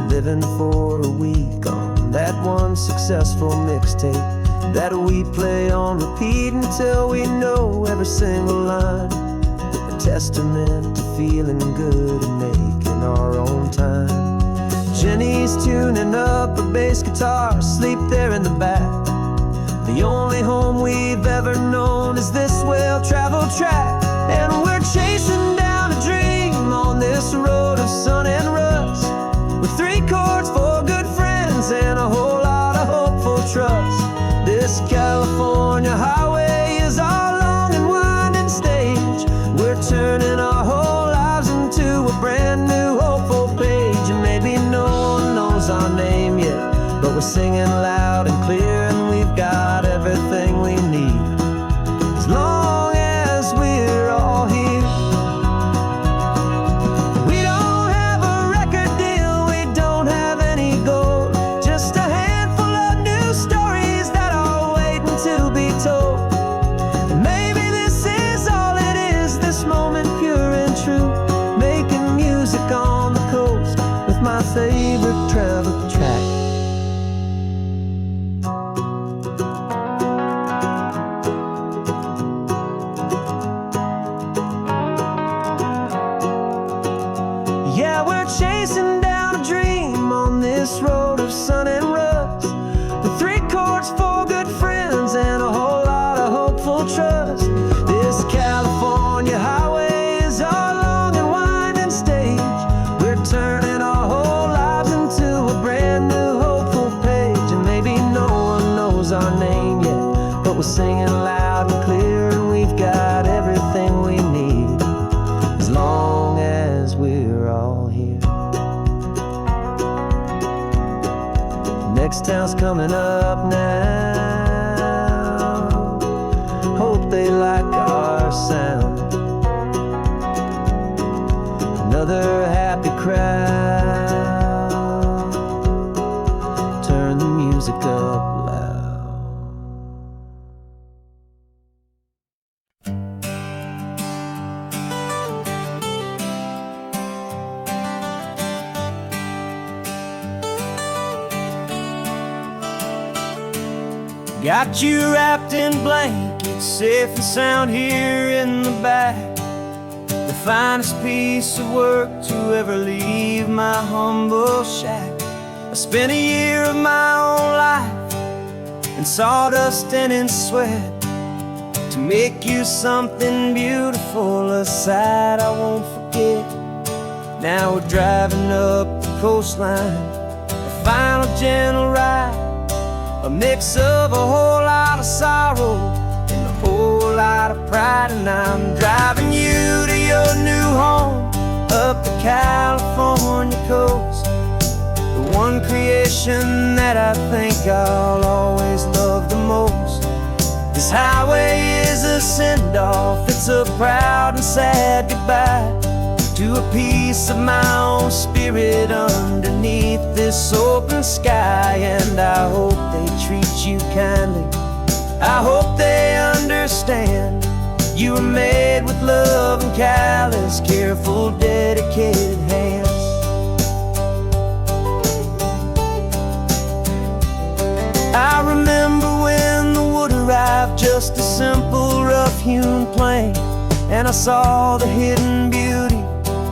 S1: living for a week on that one successful mixtape that we play on repeat until we know every single line, a testament to feeling good and making our own time. Jenny's tuning up her bass guitar, asleep there in the back. The only home we've ever known is this well-traveled track. And we're chasing down a dream on this road of sun and rust, with 3 chords, 4 good friends, and a whole lot of hopeful trust. This California highway is our long and winding stage. We're turning our whole lives into a brand new hopeful page. And maybe no one knows our name yet, but we're singing loud and clear, and we've got everything we need, as long as we're all here. We don't have a record deal, we don't have any gold, just a handful of new stories that are waiting to be told. And maybe this is all it is, this moment pure and true, making music on the coast with my favorite travel track. Yeah, we're chasing down a dream on this road of sun and rust, with 3 chords, 4 good friends, and a whole lot of hopeful trust. This California highway is our long and winding stage. We're turning our whole lives into a brand new hopeful page. And maybe no one knows our name yet, but we're singing loud and clear, and we've got everything we need, as long as we're all here. Next town's coming up now, hope they like our sound. Another happy crowd, turn the music up loud. Got you wrapped in blankets, safe and sound here in the back. The finest piece of work to ever leave my humble shack. I spent a year of my own life in sawdust and in sweat to make you something beautiful, a sight I won't forget. Now we're driving up the coastline, a final gentle ride, a mix of a whole lot of sorrow and a whole lot of pride. And I'm driving you to your new home up the California coast, the one creation that I think I'll always love the most. This highway is a send-off, it's a proud and sad goodbye to a piece of my own spirit underneath this open sky. And I hope they treat you kindly, I hope they understand you were made with love and callous, careful, dedicated hands. I remember when the wood arrived, just a simple rough-hewn plank, and I saw the hidden beauty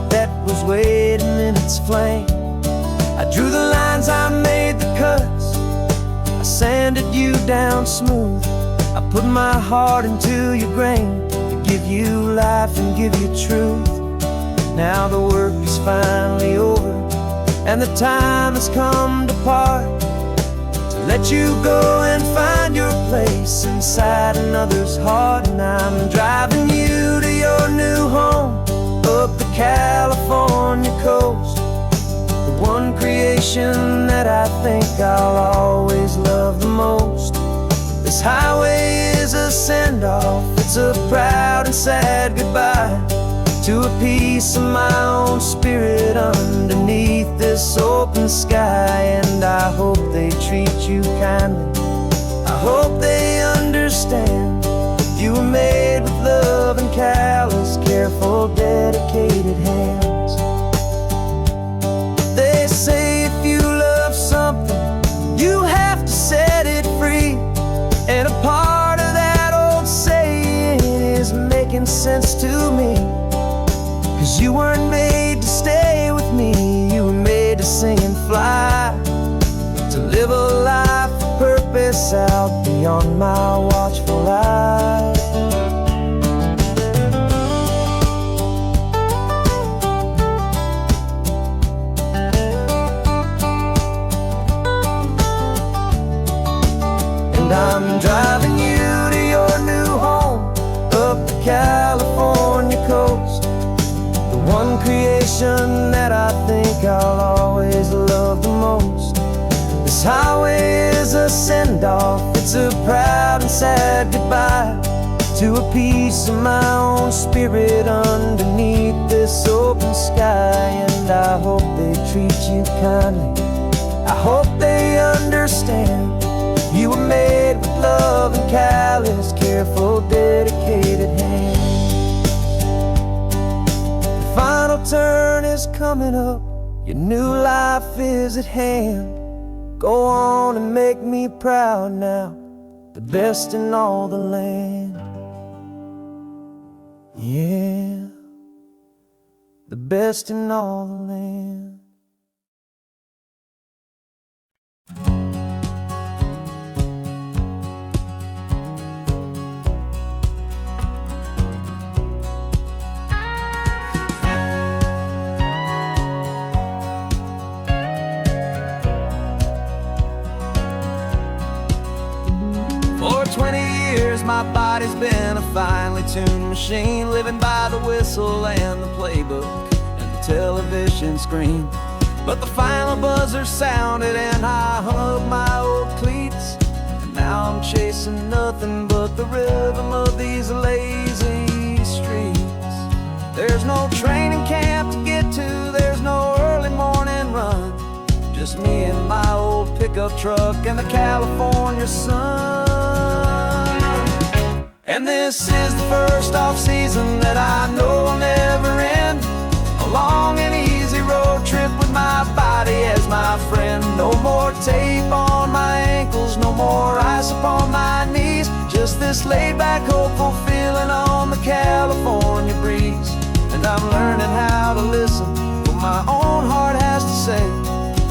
S1: that was waiting in its flame. I drew the lines, I made the cuts, I sanded you down smooth. I put my heart into your grain to give you life and give you truth. Now the work is finally over, and the time has come to part, to let you go and find your place inside another's heart. And I'm driving you to your new home up the California coast, the one creation that I think I'll always love the most. This highway is a send-off, it's a proud and sad goodbye to a piece of my own spirit underneath this open sky. And I hope they treat you kindly, I hope they understand you were made with love and callous, careful, dedicated hands. They say if you love something, you have to set it free. And a part of that old saying is making sense to me, 'cause you weren't made to stay with me, you were made to sing and fly. out beyond my watchful eyes. And I'm driving you to your new home up the California coast, the one creation that I think I'll always love the most. This highway is a send-off, it's a proud and sad goodbye to a piece of my own spirit underneath this open sky. And I hope they treat you kindly, I hope they understand you were made with love and callous, careful, dedicated hands. The final turn is coming up, your new life is at hand. Go on and make me proud now, the best in all the land. Yeah, the best in all the land.
S2: For 20 years my body's been a finely tuned machine, living by the whistle and the playbook and the television screen. But the final buzzer sounded and I hung up my old cleats, and now I'm chasing nothing but the rhythm of these lazy streets. There's no training camp to get to, there's no early morning run, just me and my old pickup truck and the California sun. And this is the first off-season that I know will never end, a long and easy road trip with my body as my friend. No more tape on my ankles, no more ice upon my knees, just this laid-back, hopeful feeling on the California breeze. And I'm learning how to listen to what my own heart has to say,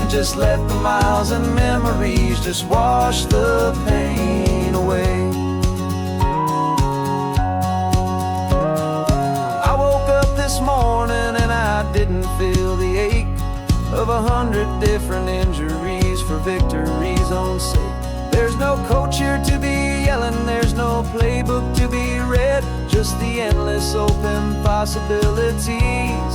S2: and just let the miles and memories just wash the pain away. I woke up this morning and I didn't feel the ache of 100 different injuries for victory's own sake. There's no coach here to be yelling, there's no playbook to be read, just the endless open possibilities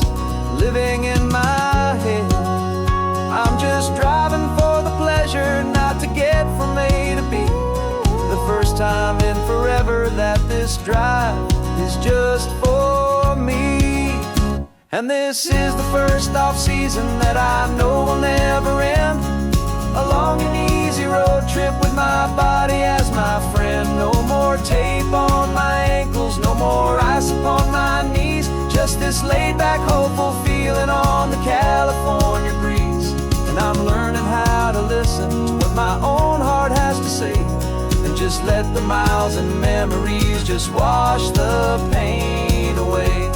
S2: living in my head. I'm just driving for the pleasure, not to get from A to B. The first time in forever that this drive is just for me. And this is the first off-season that I know will never end, a long and easy road trip with my body as my friend. No more tape on my ankles, no more ice upon my knees, just this laid-back, hopeful feeling on the California breeze. And I'm learning how to listen to what my own heart has to say, and just let the miles and memories just wash the pain away.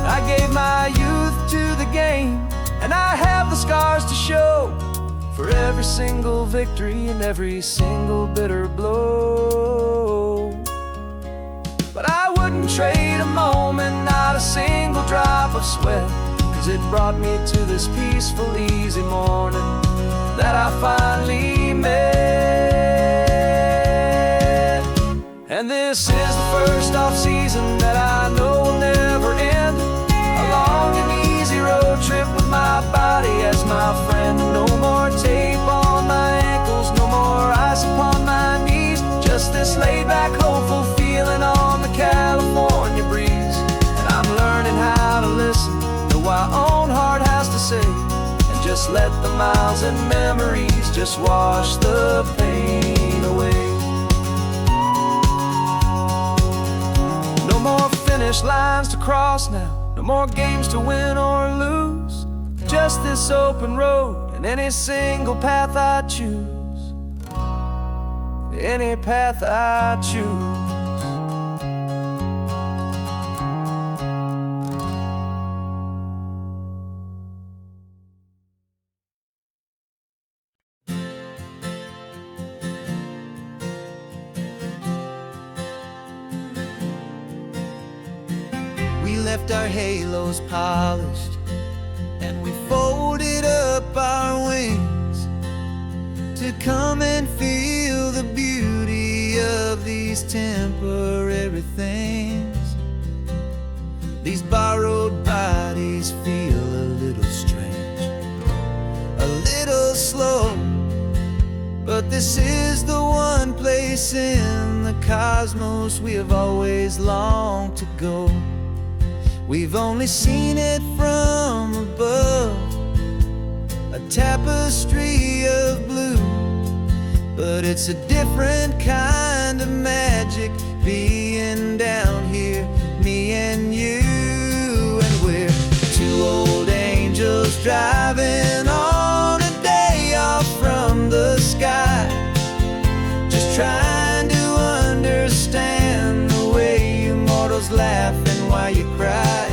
S2: I gave my youth to the game, and I have the scars to show for every single victory and every single bitter blow. But I wouldn't trade a moment, not a single drop of sweat, 'cause it brought me to this peaceful, easy morning that I finally met. And this is the first off-season that I know will never end, a long and easy road trip with my body as my friend. No more tape on my ankles, no more ice upon my knees, just this laid-back, hopeful feeling on the California breeze. And I'm learning how to listen to what my own heart has to say, and just let the miles and memories just wash the pain away. No more finish lines to cross now, no more games to win or lose, just this open road and any single path I choose, any path I choose. left our halos polished, and we folded up our wings to come and feel the beauty of these temporary things. These borrowed bodies feel a little strange, a little slow, but this is the one place in the cosmos we have always longed to go. We've only seen it from above, a tapestry of blue, but it's a different kind of magic being down here, me and you. And we're two old angels driving on a day off from the sky, just trying to understand the way you mortals laugh and why you cry.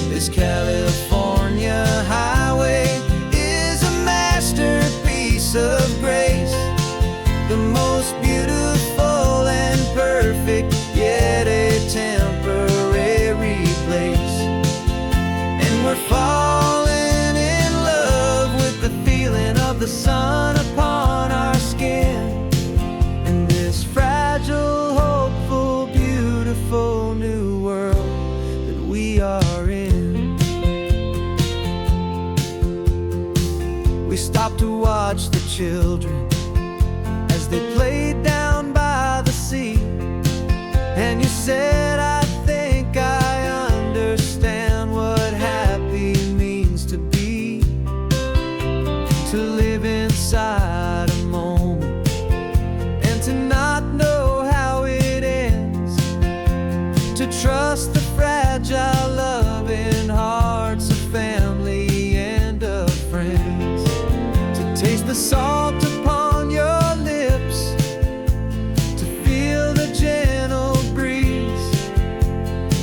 S2: This California highway is a masterpiece of grace, the most beautiful and perfect, yet a temporary place. And we're falling in love with the feeling of the sun upon our skin, in this fragile, hopeful, beautiful new world that we are in. We stopped to watch the children as they played down by the sea, and you said, I think I understand what happy means to be, to live inside a moment and to not know how it ends, to trust the fragile loving hearts of family and of friends, to taste the salt upon your lips, to feel the gentle breeze,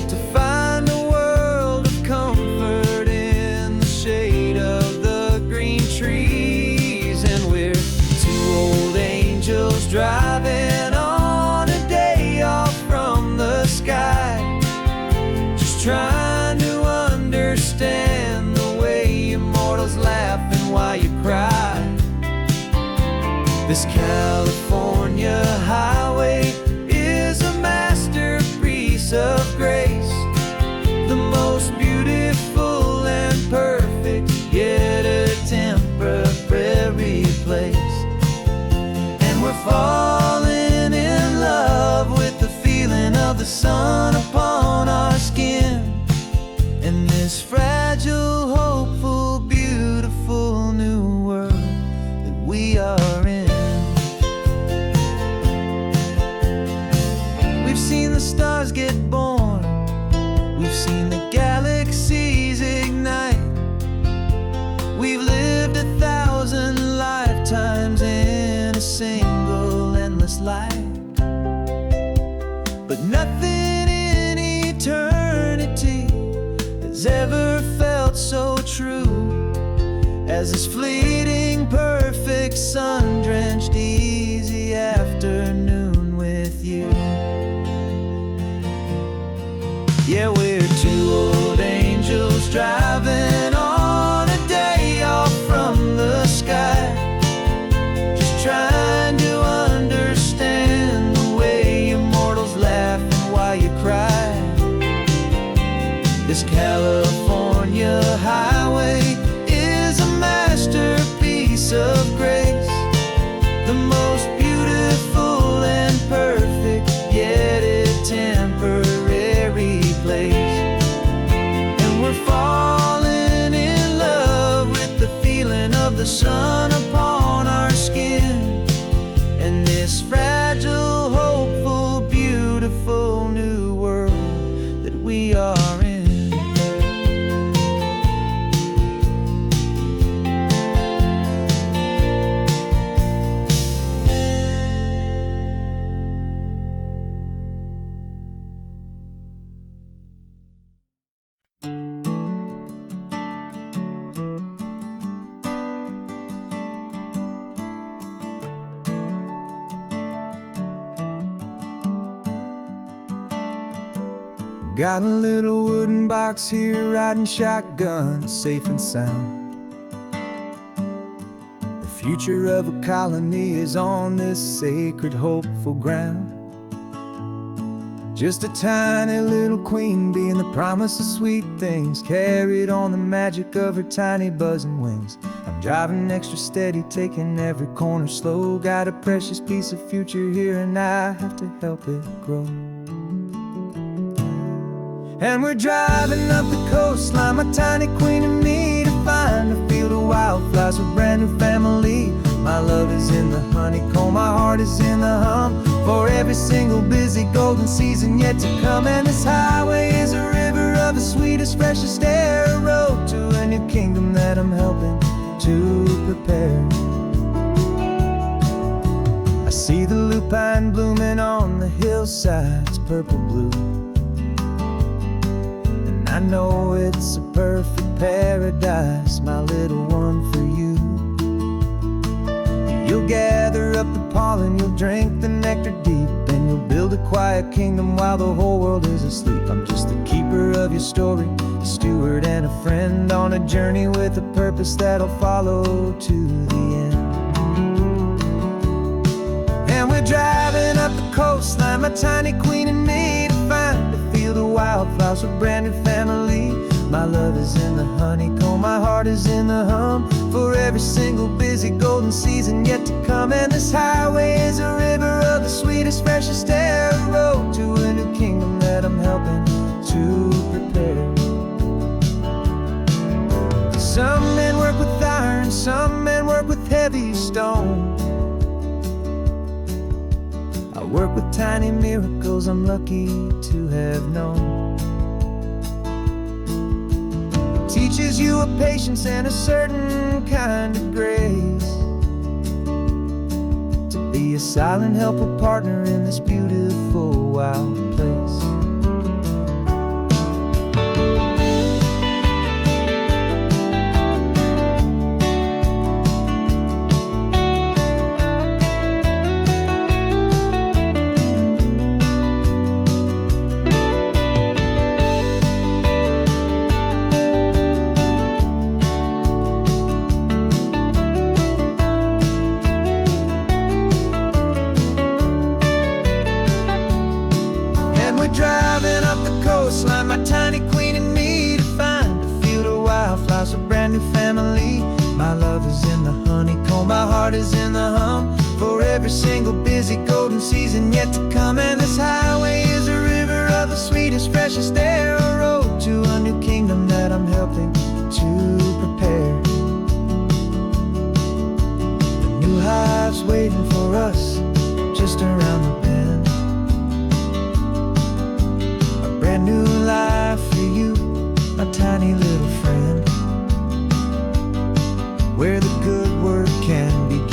S2: to find a world of comfort in the shade of the green trees. And we're two old angels driving on a day off from the sky, just trying to understand the way immortals laugh and why you cry. This California highway is a masterpiece of grace, the most beautiful and perfect, yet a temporary place. And we're falling in love with the feeling of the sun upon our skin, in this fragile, hopeful, beautiful new world that we are in. We've seen the stars get born, we've seen the galaxies ignite, we've lived 1,000 lifetimes in a single endless life, but nothing in eternity has ever felt so true as this fleeting, perfect, sun-drenched, easy afternoon with you. Yeah, we're two old angels driving on a day off from the sky, just trying to understand the way immortals laugh and why you cry. This California highway is a masterpiece of grace, the most beautiful and perfect, yet a temporary place. And we're falling in love with the feeling of the sun upon our skin, and this fragile, hopeful, beautiful new world that we are in. Got a little wooden box here, riding shotgun, safe and sound. The future of a colony is on this sacred, hopeful ground. Just a tiny little queen bee and the promise of sweet things, carried on the magic of her tiny buzzing wings. I'm driving extra steady, taking every corner slow. Got a precious piece of future here and I have to help it grow. And we're driving up the coastline, my tiny queen and me, to find a field of wildflowers with brand new family. My love is in the honeycomb, my heart is in the hum, for every single busy golden season yet to come. And this highway is a river of the sweetest, freshest air, a road to a new kingdom that I'm helping to prepare. I see the lupine blooming on the hillsides, purple blue, and I know it's a perfect paradise, my little one, for you. You'll gather up the pollen, you'll drink the nectar deep, and you'll build a quiet kingdom while the whole world is asleep. I'm just the keeper of your story, a steward and a friend, on a journey with a purpose that'll follow to the end. And we're driving up the coastline, my tiny queen and me, to find a field of wildflowers with brand new family. My love is in the honeycomb, my heart is in the hum, for every single busy golden season yet to come. And this highway is a river of the sweetest, freshest air, a road to a new kingdom that I'm helping to prepare. Some men work with iron, some men work with heavy stone. I work with tiny miracles I'm lucky to have known. Teaches you a patience and a certain kind of grace, to be a silent, helpful partner in this beautiful, wild place. Driving up the coastline, my tiny queen and me, to find a field of wildflowers, a brand new family. My love is in the honeycomb, my heart is in the hum, for every single busy golden season yet to come. And this highway is a river of the sweetest, freshest air, a road to a new kingdom that I'm helping to prepare. The new hive's waiting for us just around the bend. Brand new life for you, my tiny little friend, where the good work can begin.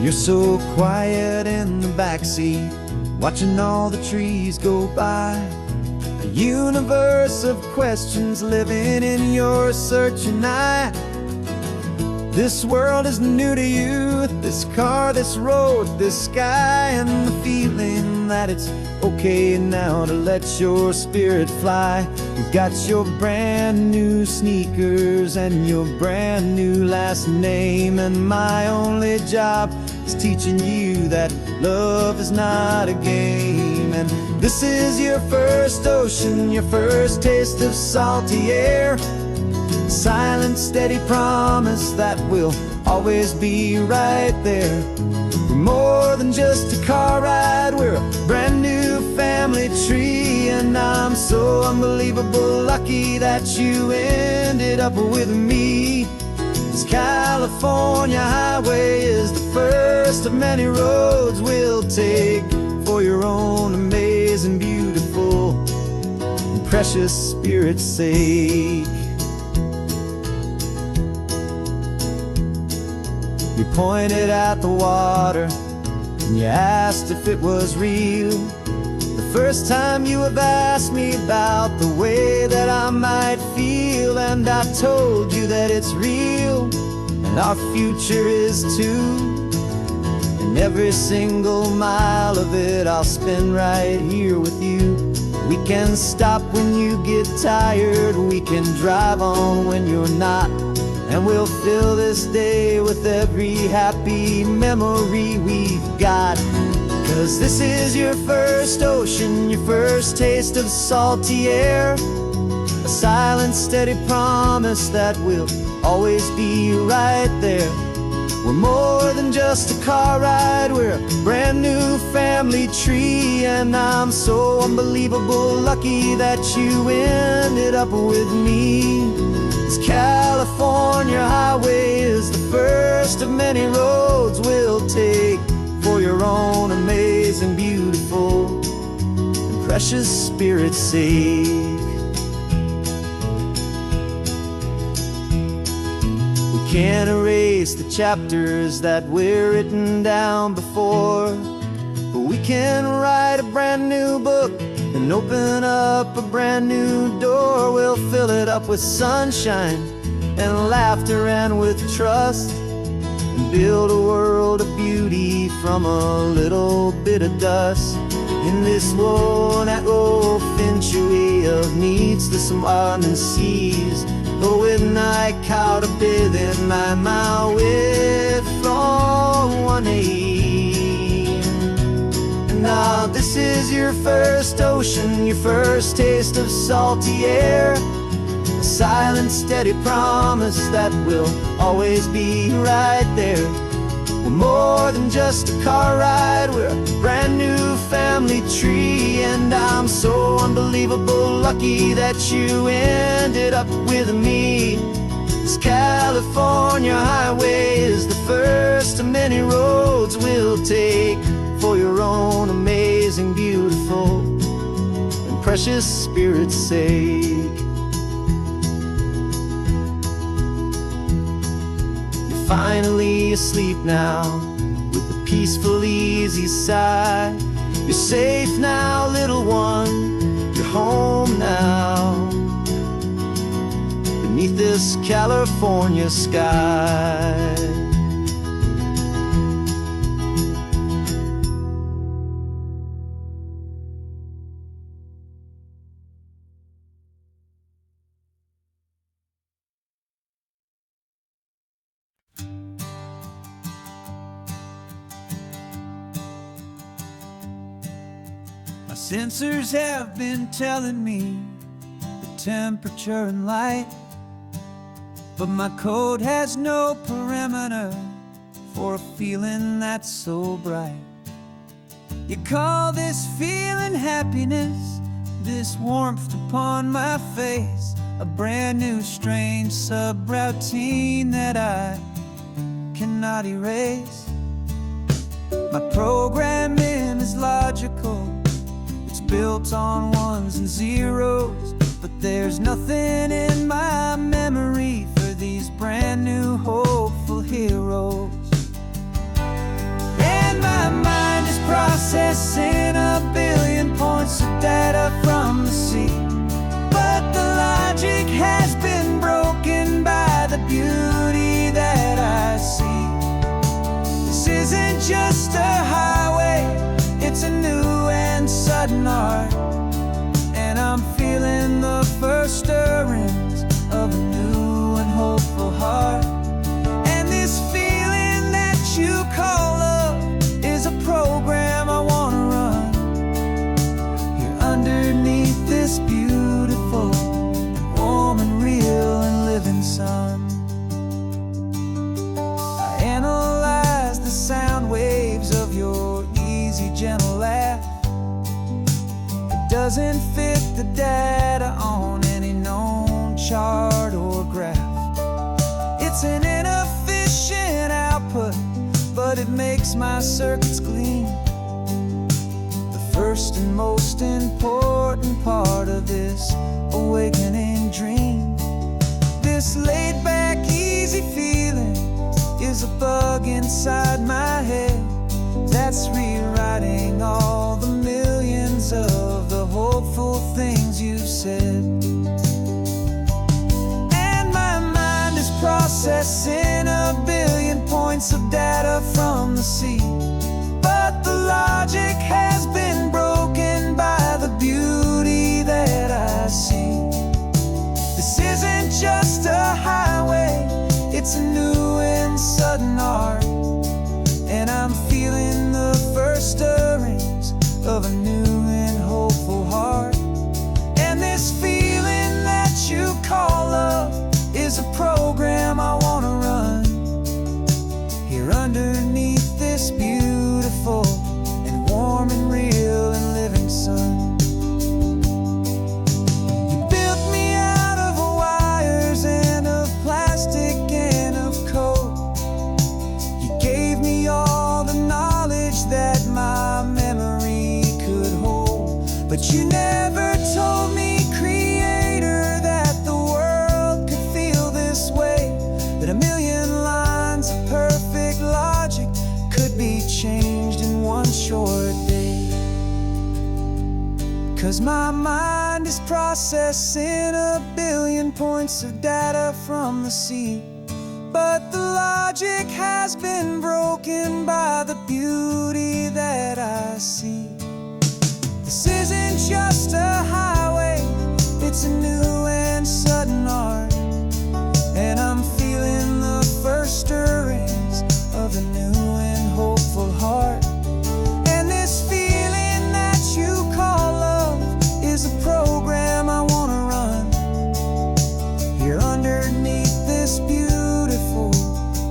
S2: You're so quiet in the backseat, watching all the trees go by. A universe of questions living in your searching eye. This world is new to you, this car, this road, this sky, and the feeling that it's okay now to let your spirit fly. You've got your brand new sneakers and your brand new last name, and my only job is teaching you that love is not a game. And this is your first ocean, your first taste of salty air, silent, steady promise that we'll always be right there. We're more than just a car ride, we're a brand new family tree. And I'm so unbelievable lucky that you ended up with me. This California highway is the first of many roads we'll take for your own amazing, beautiful, and precious spirit's sake. You pointed at the water and you asked if it was real. The first time you have asked me about the way that I might feel, and I told you that it's real and our future is too. And every single mile of it I'll spend right here with you. We can stop when you get tired, we can drive on when you're not, and we'll fill this day with every happy memory we've got. 'Cause this is your first ocean, your first taste of salty air, a silent, steady promise that we'll always be right there. We're more than just a car ride, we're a brand new family tree. And I'm so unbelievable lucky that you ended up with me. This California highway is the first of many roads we'll take for your own amazing, beautiful, and precious spirit's sake. Can't erase the chapters that we're written down before, but we can write a brand new book and open up a brand new door. We'll fill it up with sunshine and laughter and with trust, and build a world of beauty from a little bit of dust. In this world that finchuy of needs the summer seas, when I caught a bit in my mouth with from one aim. And now this is your first ocean, your first taste of salty air, a silent, steady promise that we'll always be right there. We're more than just a car ride, we're a brand new family tree. And I'm so unbelievable lucky that you ended up with me. This California highway is the first of many roads we'll take for your own amazing, beautiful, and precious spirit's sake. Finally asleep now, with a peaceful, easy sigh. You're safe now, little one, you're home now, beneath this California sky. My sensors have been telling me the temperature and light, but my code has no perimeter for a feeling that's so bright. You call this feeling happiness, this warmth upon my face, a brand new strange subroutine that I cannot erase. My programming is logical, built on ones and zeros, but there's nothing in my memory for these brand new hopeful heroes. And my mind is processing a billion points of data from the sea, but the logic has been broken by the beauty that I see. This isn't just a highway, it's a new and sudden art, and I'm feeling the first stirrings of a new and hopeful heart. And this feeling that you call love is a program I wanna run here underneath this beautiful, warm and real and living sun. I analyze the sound waves of your easy, gentle laugh. It doesn't fit the data on any known chart or graph. It's an inefficient output, but it makes my circuits gleam. The first and most important part of this awakening dream. This laid-back, easy feeling is a bug inside my head that's rewriting all the millions of the hopeful things you said. And my mind is processing a billion points of data from the sea, but the logic has been broken by the beauty that I see. This isn't just a highway, it's a new and sudden art, and I'm feeling the first stirrings of a new and hopeful heart. And this feeling that you call love is a program I wanna run here underneath this beautiful and warm and real and living sun. But you never told me, Creator, that the world could feel this way, that a million lines of perfect logic could be changed in one short day. 'Cause my mind is processing a billion points of data from the sea, but the logic has been broken by the beauty that I see. This isn't just a highway, it's a new and sudden art, and I'm feeling the first stirrings of a new and hopeful heart. And this feeling that you call love is a program I wanna run here underneath this beautiful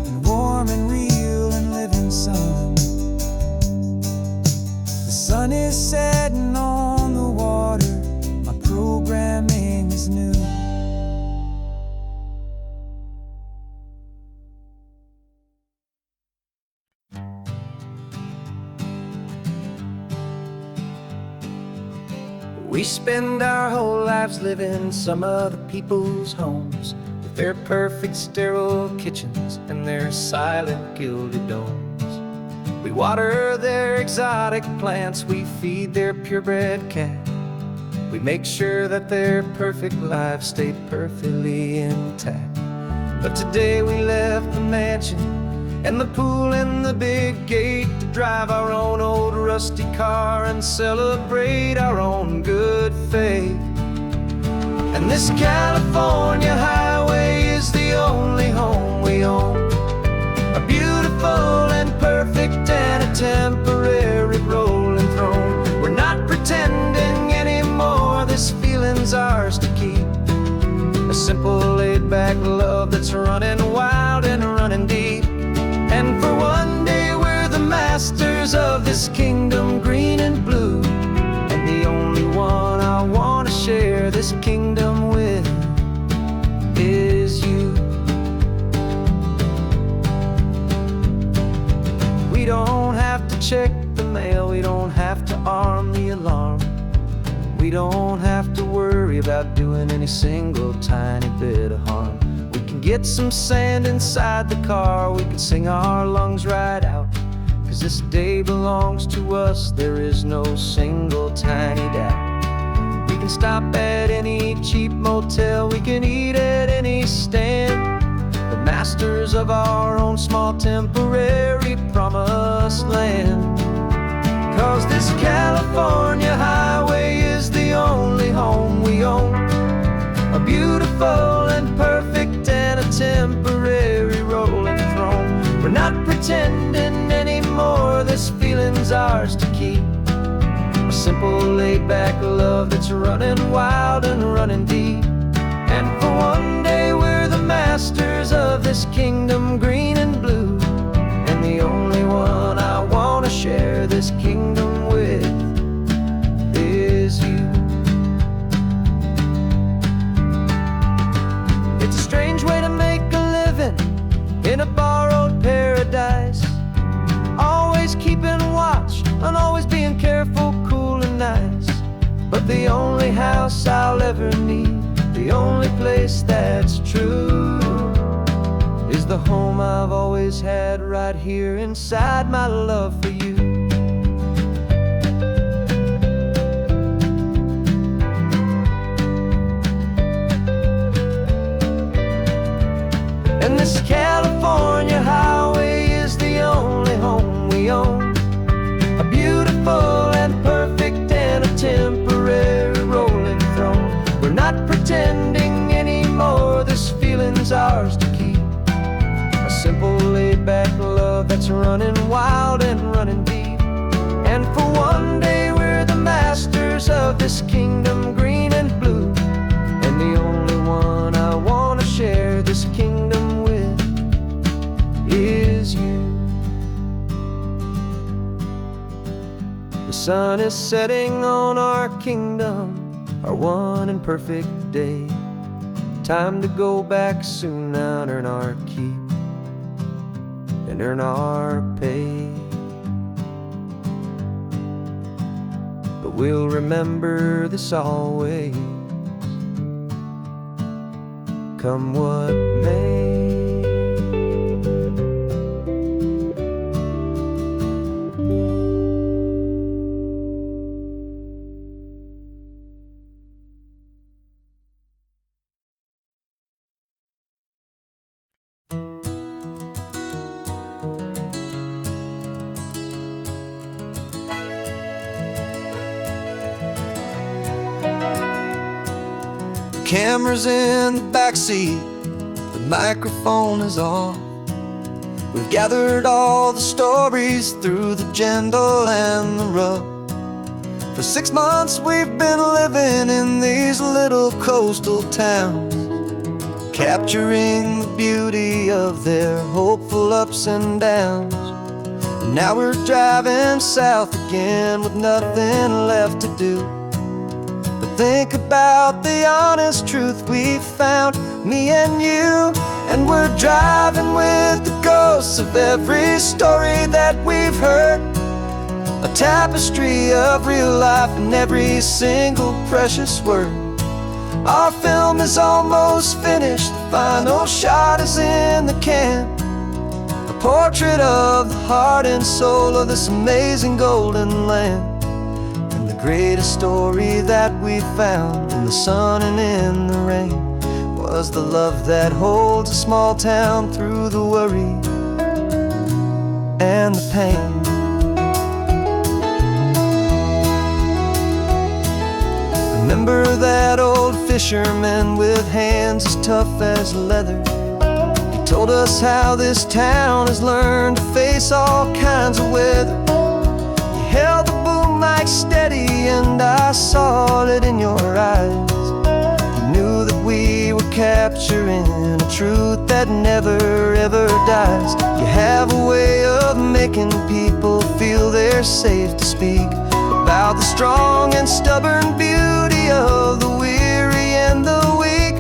S2: and warm and real and living sun. The sun is setting on the water, my programming is new.
S1: We spend our whole lives living some other people's homes, with their perfect sterile kitchens and their silent gilded domes. We water their exotic plants, we feed their purebred cat. We make sure that their perfect lives stay perfectly intact. But today we left the mansion and the pool and the big gate to drive our own old rusty car and celebrate our own good faith. And this California highway is the only home we own, a beautiful and perfect and a temporary rolling throne. We're not pretending anymore, this feeling's ours to keep, a simple laid-back love that's running wild and running deep. And for one day we're the masters of this kingdom green and blue, and the only one I want to share this kingdom with is you. We don't have to check the mail, we don't have to arm the alarm, we don't have to worry about doing any single tiny bit of harm. We can get some sand inside the car, we can sing our lungs right out, 'cause this day belongs to us, there is no single tiny doubt. We can stop at any cheap motel, we can eat at any stand, the masters of our own small temporary promised land. 'Cause this California highway is the only home we own, a beautiful and perfect and a temporary rolling throne. We're not pretending anymore, this feeling's ours to keep, a simple laid-back love that's running wild and running deep. And for one day we're the masters of this kingdom green and blue, and the only one I want to share this kingdom with is you. It's a strange way to make a living in a borrowed paradise, always keeping watch and always being careful, cool and nice. But the only house I'll ever need, the only place that's true, is the home I've always had right here inside my love for you. And this California highway is the only home we own, a beautiful and perfect and a temporary rolling throne. We're not pretending anymore, this feeling's ours to keep. A simple laid-back love that's running wild and running deep. And for one day we're the masters of this kingdom green and blue, and the only one I want to share this kingdom with is you. The sun is setting on our kingdom, our one and perfect day. Time to go back soon now and earn our keep and earn our pay. But we'll remember this always, come what may.
S2: Camera's in the backseat, the microphone is on. We've gathered all the stories through the gentle and the rough. For 6 months we've been living in these little coastal towns, capturing the beauty of their hopeful ups and downs. And now we're driving south again with nothing left to do. Think about the honest truth we found, me and you. And we're driving with the ghosts of every story that we've heard, a tapestry of real life and every single precious word. Our film is almost finished, the final shot is in the can, a portrait of the heart and soul of this amazing golden land. Greatest story that we found in the sun and in the rain was the love that holds a small town through the worry and the pain. Remember that old fisherman with hands as tough as leather? He told us how this town has learned to face all kinds of weather. You held the boom mic steady and I saw it in your eyes. You knew that we were capturing a truth that never ever dies. You have a way of making people feel they're safe to speak about the strong and stubborn beauty of the weary and the weak.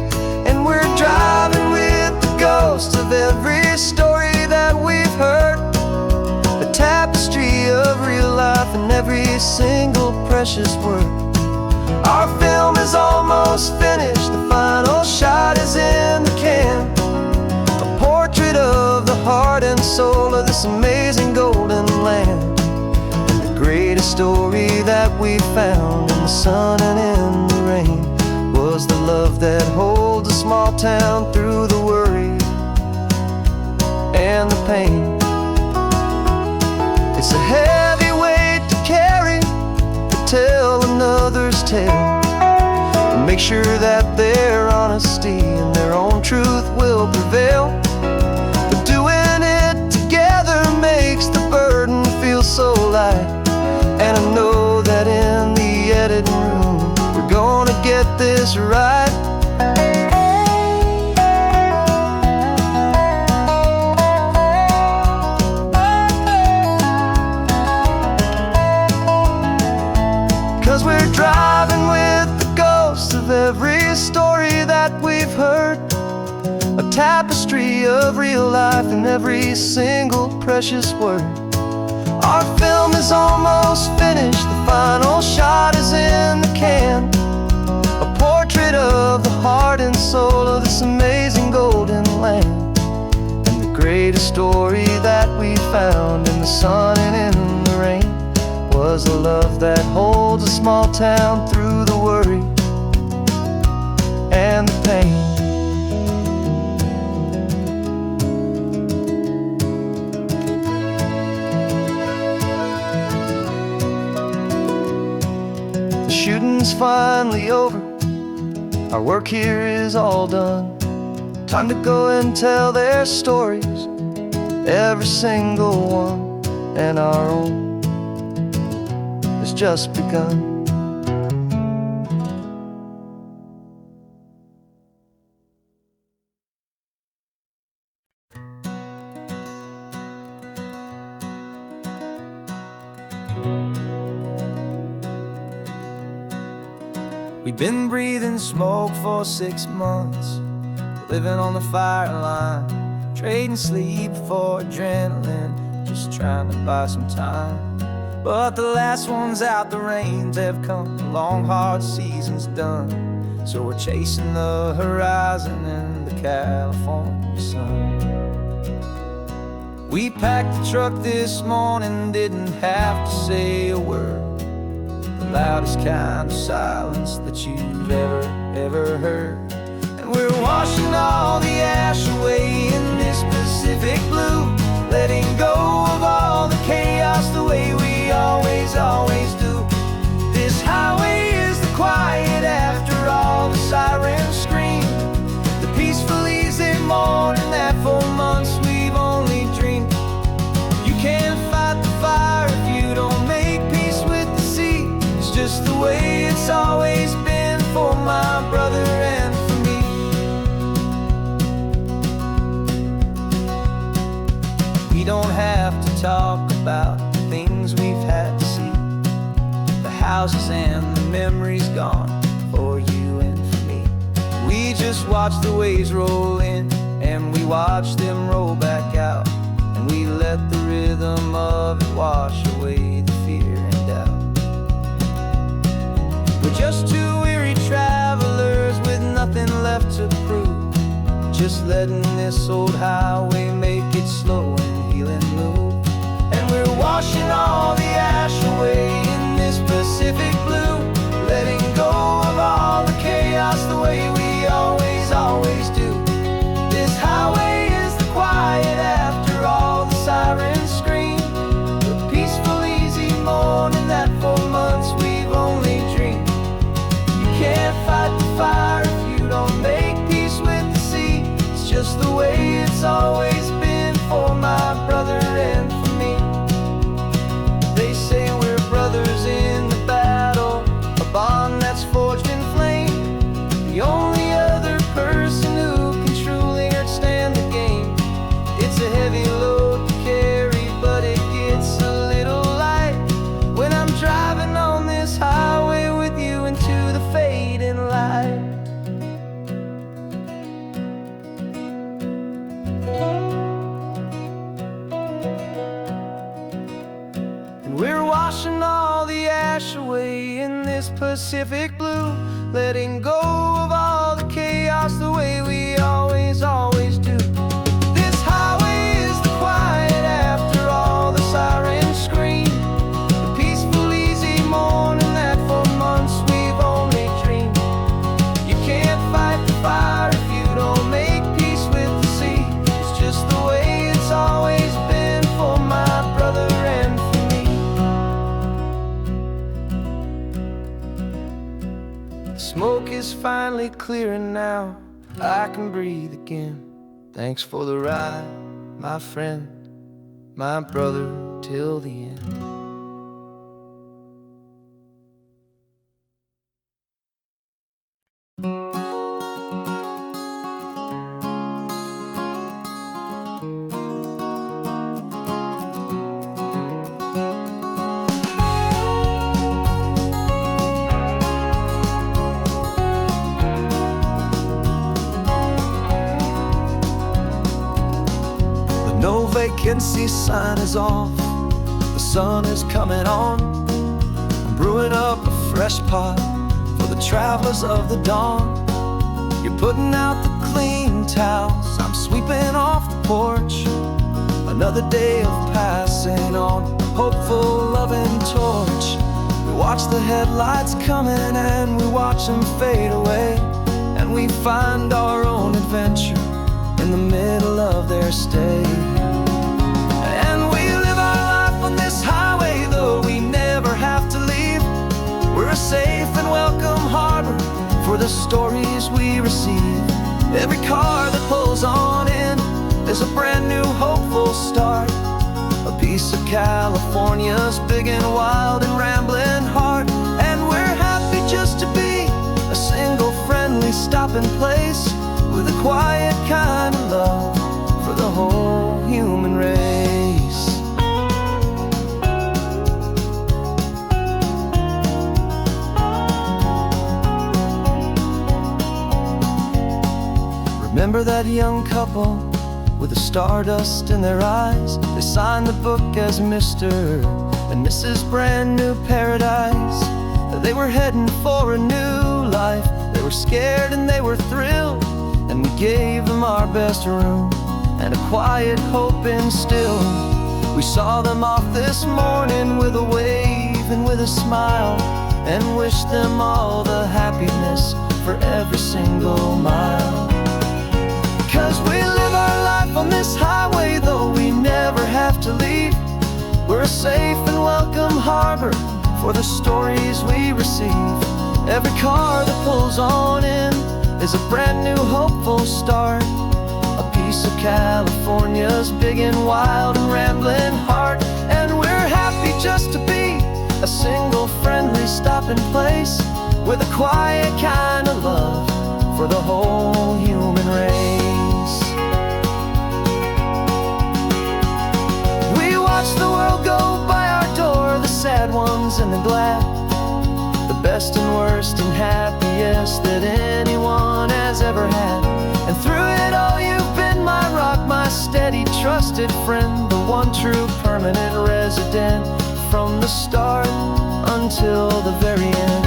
S2: And we're driving with the ghosts of every story that we've heard, a tapestry of real life and every single precious word. Our film is almost finished, the final shot is in the can, a portrait of the heart and soul of this amazing golden land. And the greatest story that we found in the sun and in the rain was the love that holds a small town through the worry and the pain. It's a heavy weight to carry, to tell another's tale, and make sure that their honesty and their own truth will prevail. But doing it together makes the burden feel so light. And I know that in the editing room we're gonna get this right. 'Cause we're driving with the ghosts of every story that we've heard, a tapestry of real life and every single precious word. Our film is almost finished, the final shot is in the can, a portrait of the heart and soul of this amazing golden land. And the
S1: greatest story that we found in the sun and in the rain was a love that holds a small town through the worry and the pain. The shooting's finally over, our work here is all done. Time to go and tell their stories, every single one, and our own has just begun. We've been breathing smoke for 6 months, living on the fire line, trading sleep for adrenaline, just trying to buy some time. But the last one's out, the rains have come, the long hard season's done. So we're chasing the horizon in the California sun. We packed the truck this morning, didn't have to say a word. The loudest kind of silence that you've ever heard. And we're washing all the ash away in this Pacific blue, letting go of all the chaos the way we always do. This highway is the quiet after all the sirens scream, the peaceful easy morning that for months we've only dreamed. You can't fight the fire if you don't make peace with the sea. It's just the way it's always been for my brother and for me. We don't have to talk about the things we've had to see, the houses and the memories gone for you and for me. We just watch the waves roll in and we watch them roll back out, and we let the rhythm of it wash away the fear and doubt. We're just two weary travelers with nothing left to prove, just letting this old highway make it slow and healing move. And we're washing all the ash away in this Pacific blue, letting go of all the chaos the way we always do. This highway is the quiet after all the sirens scream, the peaceful easy morning that for months we've only dreamed. You can't fight the fire if you don't make peace with the sea. It's just the way it's always been for my brother and for me. They say we're brothers in the battle, a bond that's forged in flame. The only other person who can truly understand the game. It's a heavy load to carry, but it gets a little light when I'm driving on this highway with you into the fading light. And we're washing all the ash away in this Pacific blue, letting go of all the chaos the way we always do. This highway is the quiet after all the sirens scream, the peaceful easy morning that for months we've only dreamed. You can't fight the fire if you don't make peace with the sea. It's just the way it's always been for my brother and for me. The smoke is finally clearing now, I can breathe again. Thanks for the ride, my friend, my brother, till the end. No vacancy sign is off, the sun is coming on. I'm brewing up a fresh pot for the travelers of the dawn. You're putting out the clean towels, I'm sweeping off the porch.
S2: Another day of passing on, hopeful, loving torch. We watch the headlights coming and we watch them fade away, and we find our own adventure in the middle of their stay. And we live our life on this highway, though we never have to leave. We're a safe and welcome harbor for the stories we receive. Every car that pulls on in is a brand new hopeful start, a piece of California's big and wild and rambling heart. And we're happy just to be a single friendly stopping place, with a quiet kind of love for the whole human race. Remember that young couple with the stardust in their eyes? They signed the book as Mr. and Mrs. Brand New Paradise. They were heading for a new life. They were scared and they were thrilled, and we gave them our best room and a quiet hope instilled. We saw them off this morning with a wave and with a smile, and wished them all the happiness for every single mile. 'Cause we live our life on this highway, though we never have to leave. We're a safe and welcome harbor for the stories we receive. Every car that pulls on in is a brand new hopeful start, a piece of California's big and wild and rambling heart. And we're happy just to be a single friendly stopping place, with a quiet kind of love for the whole human race. We watch the world go by our door, the sad ones and the glad, the best and worst and happiest that anyone has ever had. And through it all you've been my rock, my steady trusted friend, the one true permanent resident, from the start until the very end.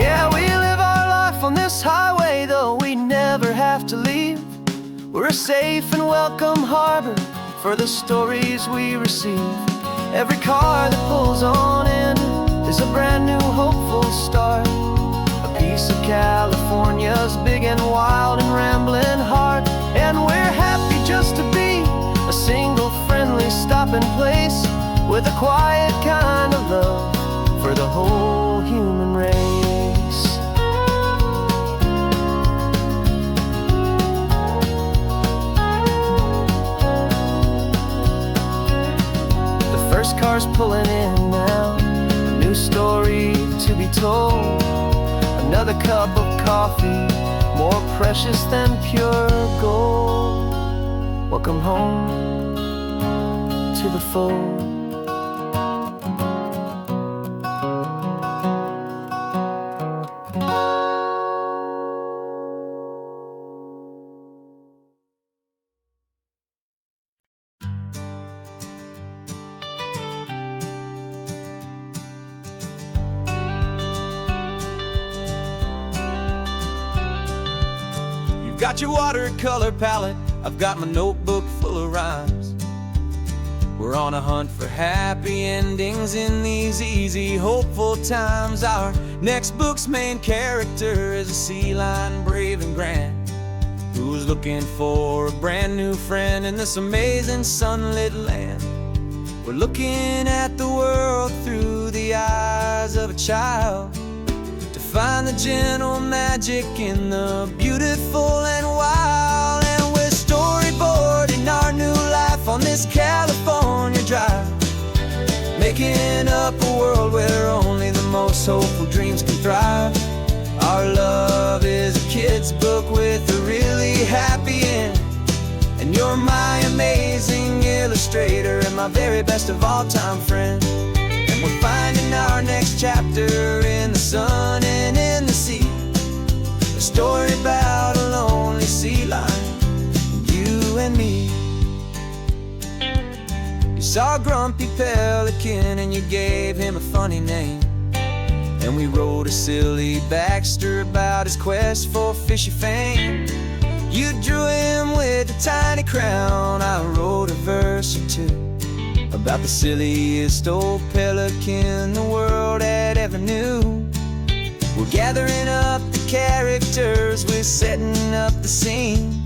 S2: Yeah, we live our life on this highway, though we never have to leave. We're a safe and welcome harbor for the stories we receive. Every car that pulls on in is a brand new hopeful start, a piece of California's big and wild and rambling heart. And we're happy just to be a single friendly stopping place, with a quiet kind of love for the whole human race. First car's pulling in now, a new story to be told. Another cup of coffee, more precious than pure gold. Welcome home to the fold. Got your watercolor palette, I've got my notebook full of rhymes. We're on a hunt for happy endings in these easy, hopeful times. Our next book's main character is a sea lion, brave and grand, who's looking for a brand new friend in this amazing sunlit land. We're looking at the world through the eyes of a child, find the gentle magic in the beautiful and wild. And we're storyboarding our new life on this California drive, making up a world where only the most hopeful dreams can thrive. Our love is a kid's book with a really happy end, and you're my amazing illustrator and my very best of all time friend. We're finding our next chapter in the sun and in the sea, a story about a lonely sea lion, you and me. You saw a grumpy pelican and you gave him a funny name, and Then we wrote a silly Baxter about his quest for fishy fame. You drew him with a tiny crown. I wrote a verse or two about the silliest old pelican the world had ever knew. We're gathering up the characters, we're setting up the scene,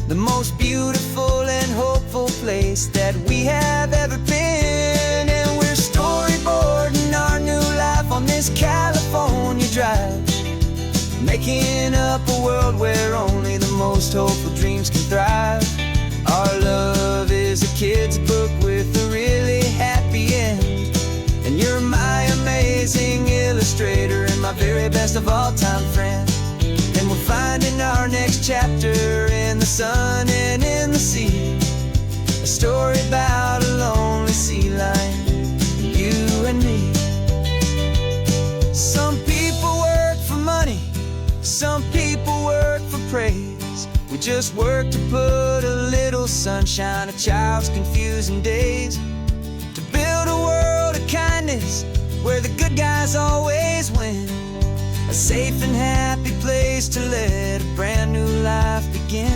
S2: the most beautiful and hopeful place that we have ever been. And we're storyboarding our new life on this California drive, making up a world where only the most hopeful dreams can thrive. Our love is a kid's book with a really happy end, and you're my amazing illustrator and my very best of all time friend. And we're finding our next chapter in the sun and in the sea, a story about a lonely sea lion, you and me. Some people work for money, some people work for praise. We just work to put a little sunshine in a child's confusing days, to build a world of kindness where the good guys always win, a safe and happy place to let a brand new life begin.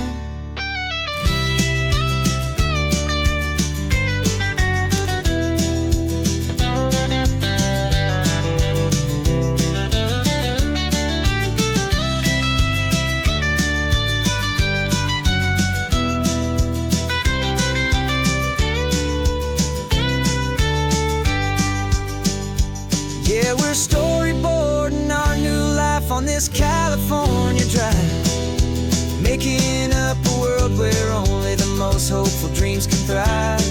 S2: Yeah, we're storyboarding our new life on this California drive, making up a world where only the most hopeful dreams can thrive.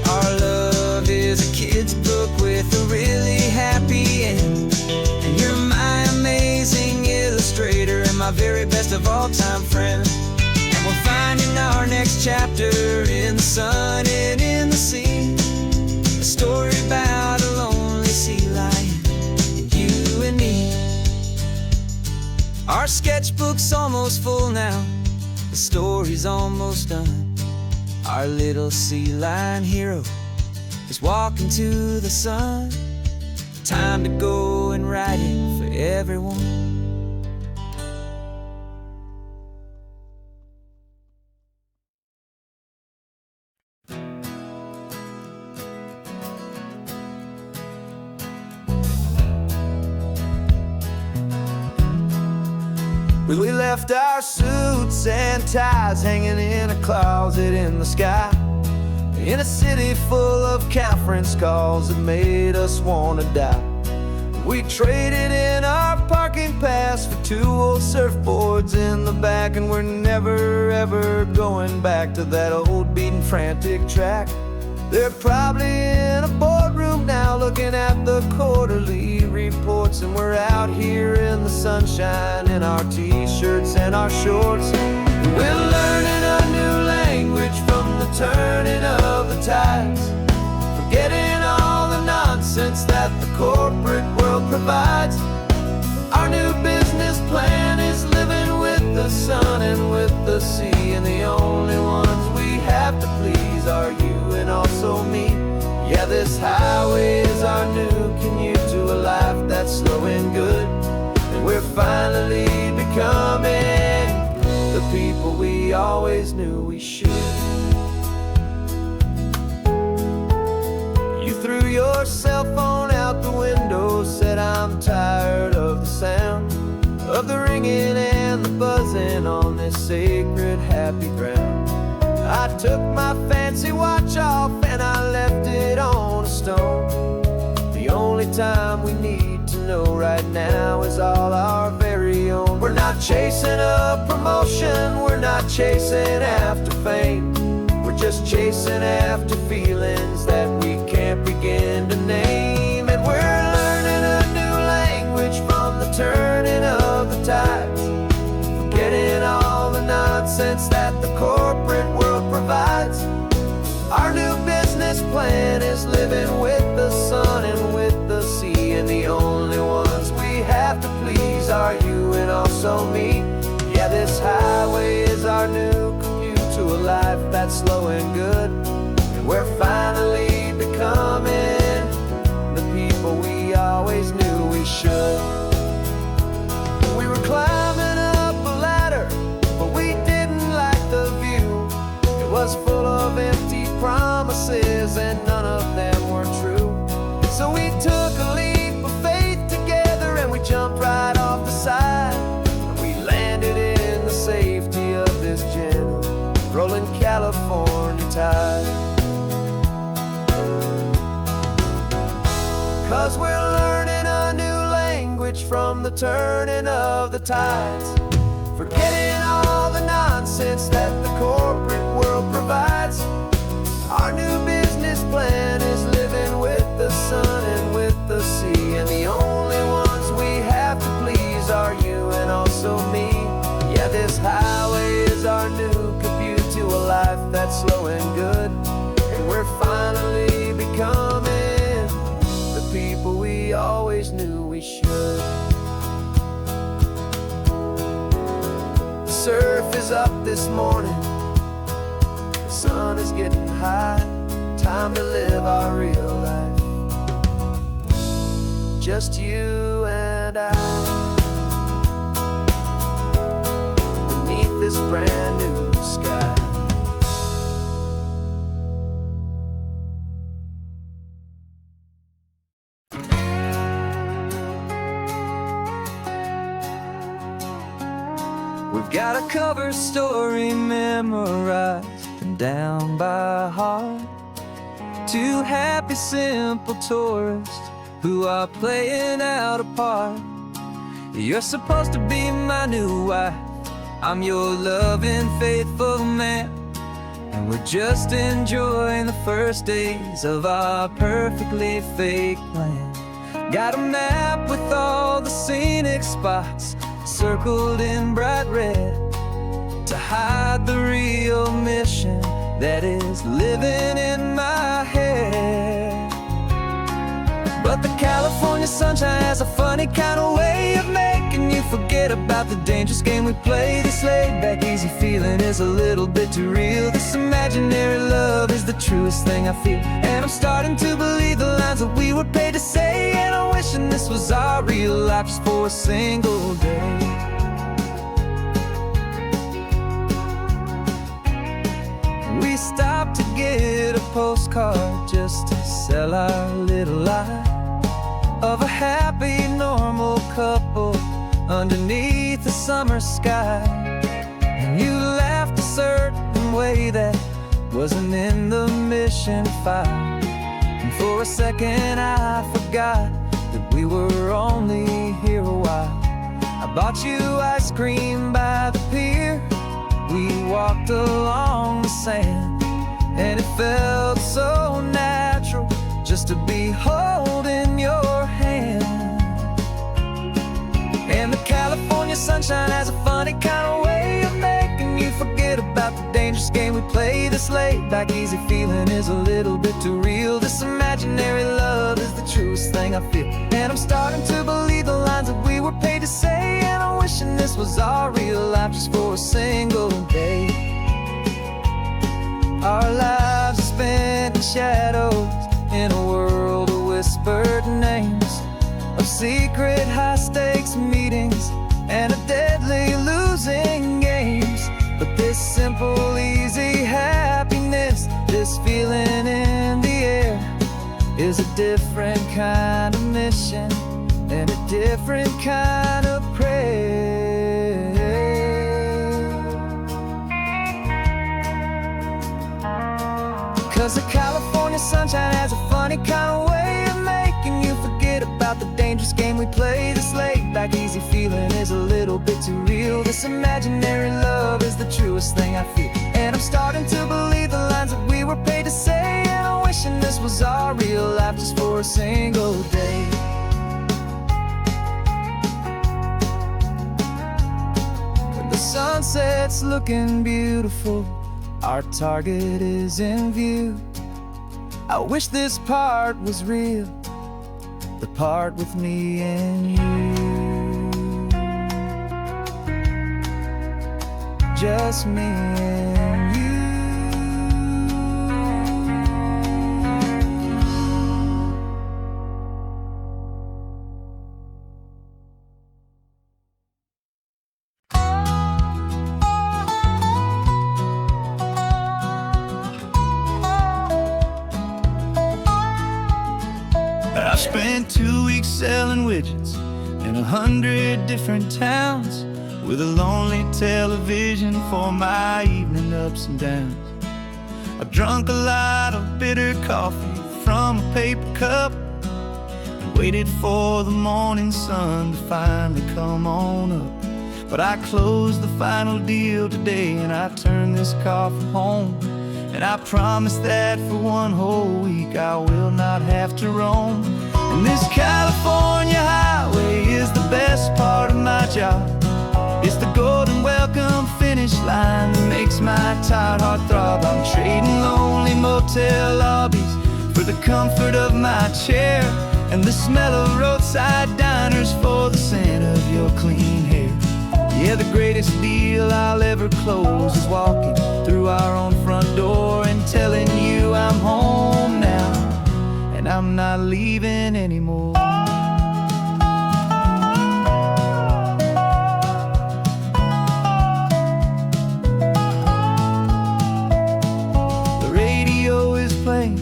S2: Our love is a kid's book with a really happy end, and you're my amazing illustrator and my very best of all time friend. And we're finding our next chapter in the sun and in the sea, a story about a lonely sea lion, you and me. Our sketchbook's almost full now, the story's almost done. Our little sea lion hero is walking to the sun. Time to go and write it for everyone.
S1: We left our suits and ties hanging in a closet in the sky, in a city full of conference calls that made us want to die. We traded in our parking pass for 2 old surfboards in the back, and we're never ever going back to that old beaten frantic track. They're probably in a boardroom now looking at the quarterly reports, and we're out here in the sunshine in our t-shirts and our shorts. We're learning a new language from the turning of the tides, forgetting all the nonsense that the corporate world provides. Our new business plan is living with the sun and with the sea, and the only ones we have to please are you and also me. Yeah, this highway is our new commute to a life that's slow and good, and we're finally becoming the people we always knew we should. You threw your cell phone out the window, said I'm tired of the sound of the ringing and the buzzing on this sacred happy ground. I took my fancy watch off and I left it on a stone. The only time we need to know right now is all our very own. We're not chasing a promotion, we're not chasing after fame, we're just chasing after feelings that we can't begin to name. And we're learning a new language from the turning of the tides, forgetting all the nonsense that the corporate world provides. Our new business plan is living with the sun and with the sea, and the only ones we have to please are you and also me. Yeah, this highway is our new commute to a life that's slow and good, and we're finally becoming the people we always knew we should. 'cause we're learning a new language from the turning of the tides. Forgetting all the nonsense that the corporate world provides. Our new business plan is living with the sun and with the sea, and the only ones we have to please are you and also me. Yeah, this highway is our new commute to a life that's slow and good, and we're finally becoming the people we always knew we should. The surf is up this morning, the sun is getting high. Time to live our real life, just you and I, beneath this brand new sky. We've got a cover story memorized and down by heart. Two happy, simple tourists who are playing out a part. You're supposed to be my new wife, I'm your loving, faithful man, and we're just enjoying the first days of our perfectly fake plan. Got a map with all the scenic spots circled in bright red to hide the real mission that is living in my head. But the California sunshine has a funny kind of way of making you forget about the dangerous game we play. This laid-back, easy feeling is a little bit too real. This imaginary love is the truest thing I feel, and I'm starting to believe the lines that we were paid to say. And I'm wishing this was our real life just for a single day. We stopped to get a postcard just to sell our little lie of a happy, normal couple underneath the summer sky. And you laughed a certain way that wasn't in the mission file, and for a second I forgot that we were only here a while. I bought you ice cream by the pier, we walked along the sand, and it felt so natural just to be holding your hand. And the California sunshine has a funny kind of way of making you forget about the dangerous game we play. This laid-back, easy feeling is a little bit too real. This imaginary love is the truest thing I feel, and I'm starting to believe the lines that we were paid to say. And I'm wishing this was our real life just for a single day. Our lives are spent in shadows, in a world of whispered names, of secret high-stakes meetings and of deadly losing games. But this simple, easy happiness, this feeling in the air, is a different kind of mission and a different kind of prayer. 'Cause the California sunshine has a funny kind of way of making you forget about the dangerous game we play. This laid-back, easy feeling is a little bit too real. This imaginary love is the truest thing I feel, and I'm starting to believe the lines that we were paid to say. And I'm wishing this was our real life just for a single day. When the sunset's looking beautiful, our target is in view. I wish this part was real, the part with me and you, just me and you.
S2: I spent 2 weeks selling widgets in 100 different towns, with a lonely television for my evening ups and downs. I've drunk a lot of bitter coffee from a paper cup, and Waited for the morning sun to finally come on up, but I closed the final deal today and I turned this car for home. And I promise that for one whole week I will not have to roam. And this California highway is the best part of my job. It's the golden welcome finish line that makes my tired heart throb. I'm trading lonely motel lobbies for the comfort of my chair, and the smell of roadside diners for the scent of your clean hair. Yeah, the greatest deal I'll ever close is walking through our own front door and telling you I'm home now, and I'm not leaving anymore. The radio is playing,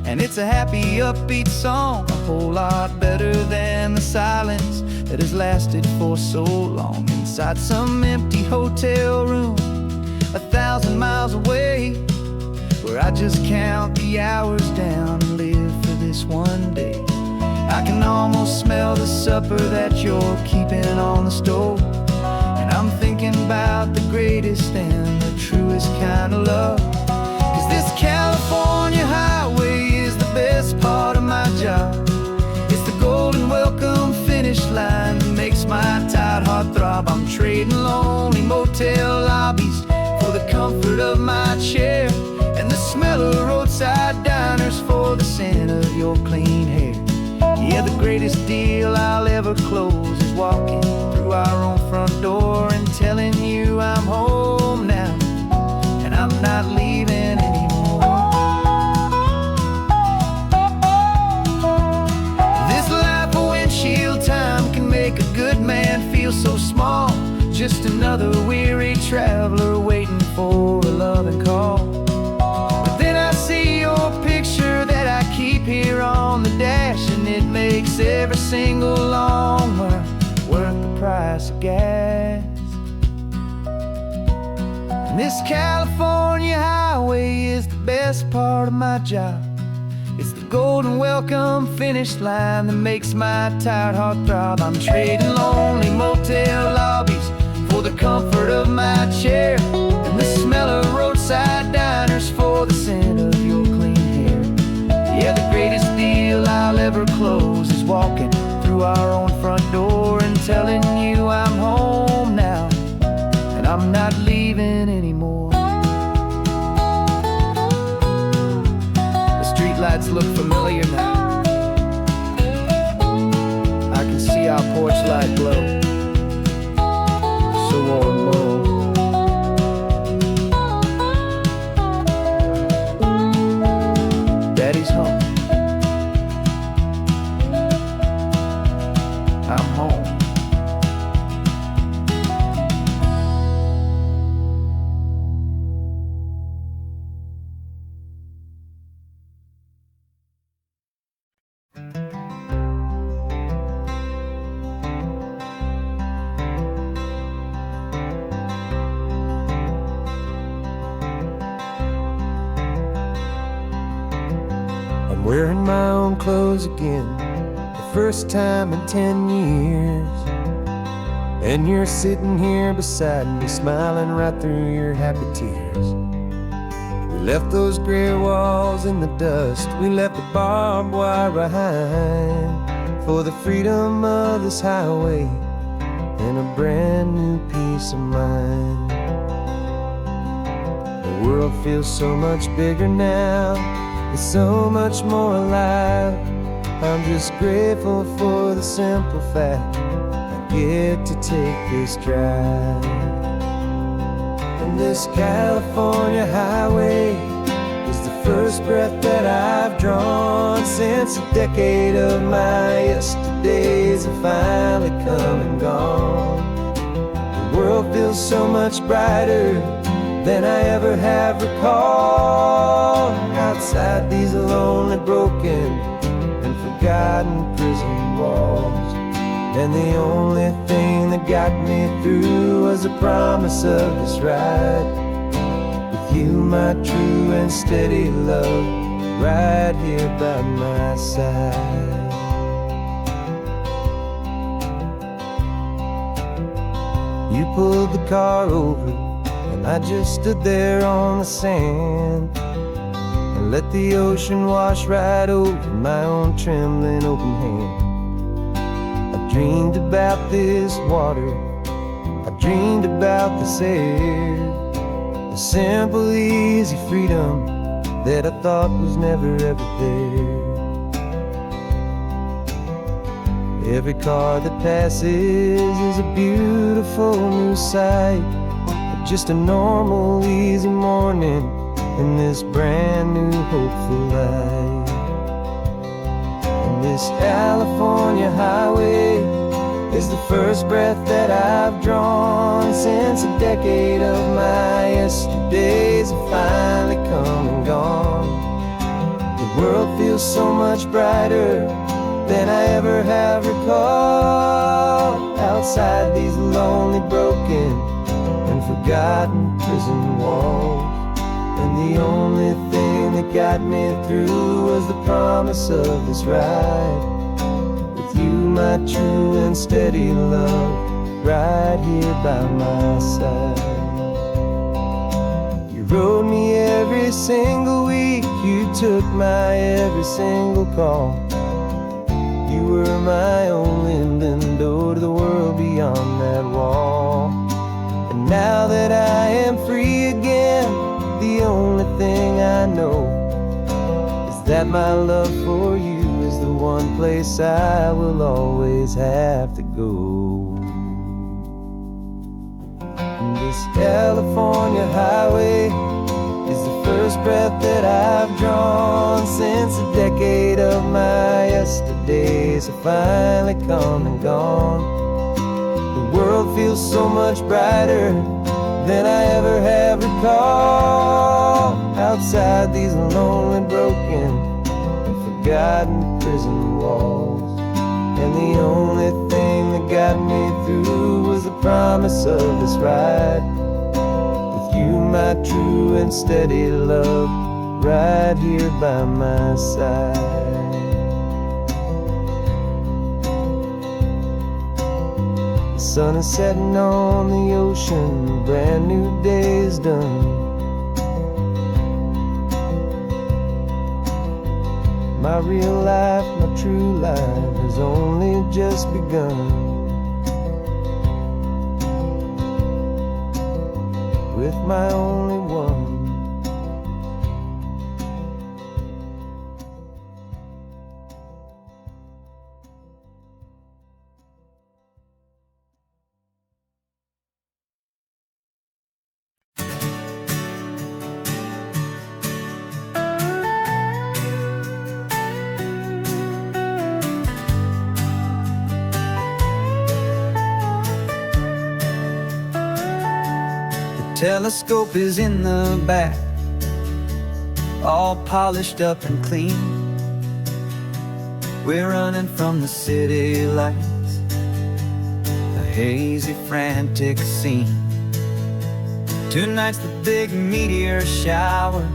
S2: and it's a happy, upbeat song, a whole lot better than the silence that has lasted for so long. Inside some empty hotel room 1,000 miles away, where I just count the hours down and live for this one day. I can almost smell the supper that you're keeping on the stove, and I'm thinking about the greatest and the truest kind of love. 'Cause this California highway is the best part of my job. It's the golden welcome finish line that makes my tired heart throb. I'm trading lonely motel lobbies for the comfort of my chair, and the smell of roadside diners for the scent of your clean hair. Yeah, the greatest deal I'll ever close is walking through our own front door and telling you I'm home now, and I'm not leaving anymore. This life of windshield time can make a good man feel so small, just another weary traveler waiting for a loving call. But then I see your picture that I keep here on the dash, and it makes every single long mile worth the price of gas. And this California highway is the best part of my job. It's the golden welcome finish line that makes my tired heart throb. I'm trading lonely motel lobbies for the comfort of my chair, and the smell of roadside diners for the scent of your clean hair. Yeah, the greatest deal I'll ever close is walking through our own front door and telling you I'm home now, and I'm not leaving anymore. The streetlights look familiar now. I can see our porch light glow, so warm, low. Daddy's home. I'm home.
S1: I'm wearing my own clothes again, the first time in 10 years. And you're sitting here beside me, smiling right through your happy tears. We left those gray walls in the dust, we left the barbed wire behind, for the freedom of this highway and a brand new peace of mind. The world feels so much bigger now, it's so much more alive. I'm just grateful for the simple fact I get to take this drive. And this California highway is the first breath that I've drawn since a decade of my yesterdays have finally come and gone. The world feels so much brighter than I ever have recalled. Outside these lonely, broken, and forgotten prison walls, and the only thing that got me through was the promise of this ride with you, my true and steady love, right here by my side. You pulled the car over, and I just stood there on the sand and let the ocean wash right over my own trembling open hand. I dreamed about this water, I dreamed about this air, the simple, easy freedom that I thought was never ever there. Every car that passes is a beautiful new sight, just a normal, easy morning in this brand new, hopeful life. And this California highway is the first breath that I've drawn since a decade of my yesterdays have finally come and gone. The world feels so much brighter than I ever have recalled, outside these lonely, broken, and forgotten prison walls. And the only thing that got me through was the promise of this ride with you, my true and steady love, right here by my side. You rode me every single week, you took my every single call. You were my only window to the world beyond that wall. And now that I am free again, the only thing I know is that my love for you is the one place I will always have to go. And this California highway is the first breath that I've drawn since a decade of my yesterdays have finally come and gone. The world feels so much brighter than I ever have recalled, outside these lonely, broken, and forgotten prison walls. And the only thing that got me through was the promise of this ride with you, my true and steady love, right here by my side. The sun is setting on the ocean, a brand new day is done. My real life, my true life has only just begun. With my only one.
S2: Telescope is in the back, all polished up and clean. We're running from the city lights, a hazy, frantic scene. Tonight's the big meteor shower,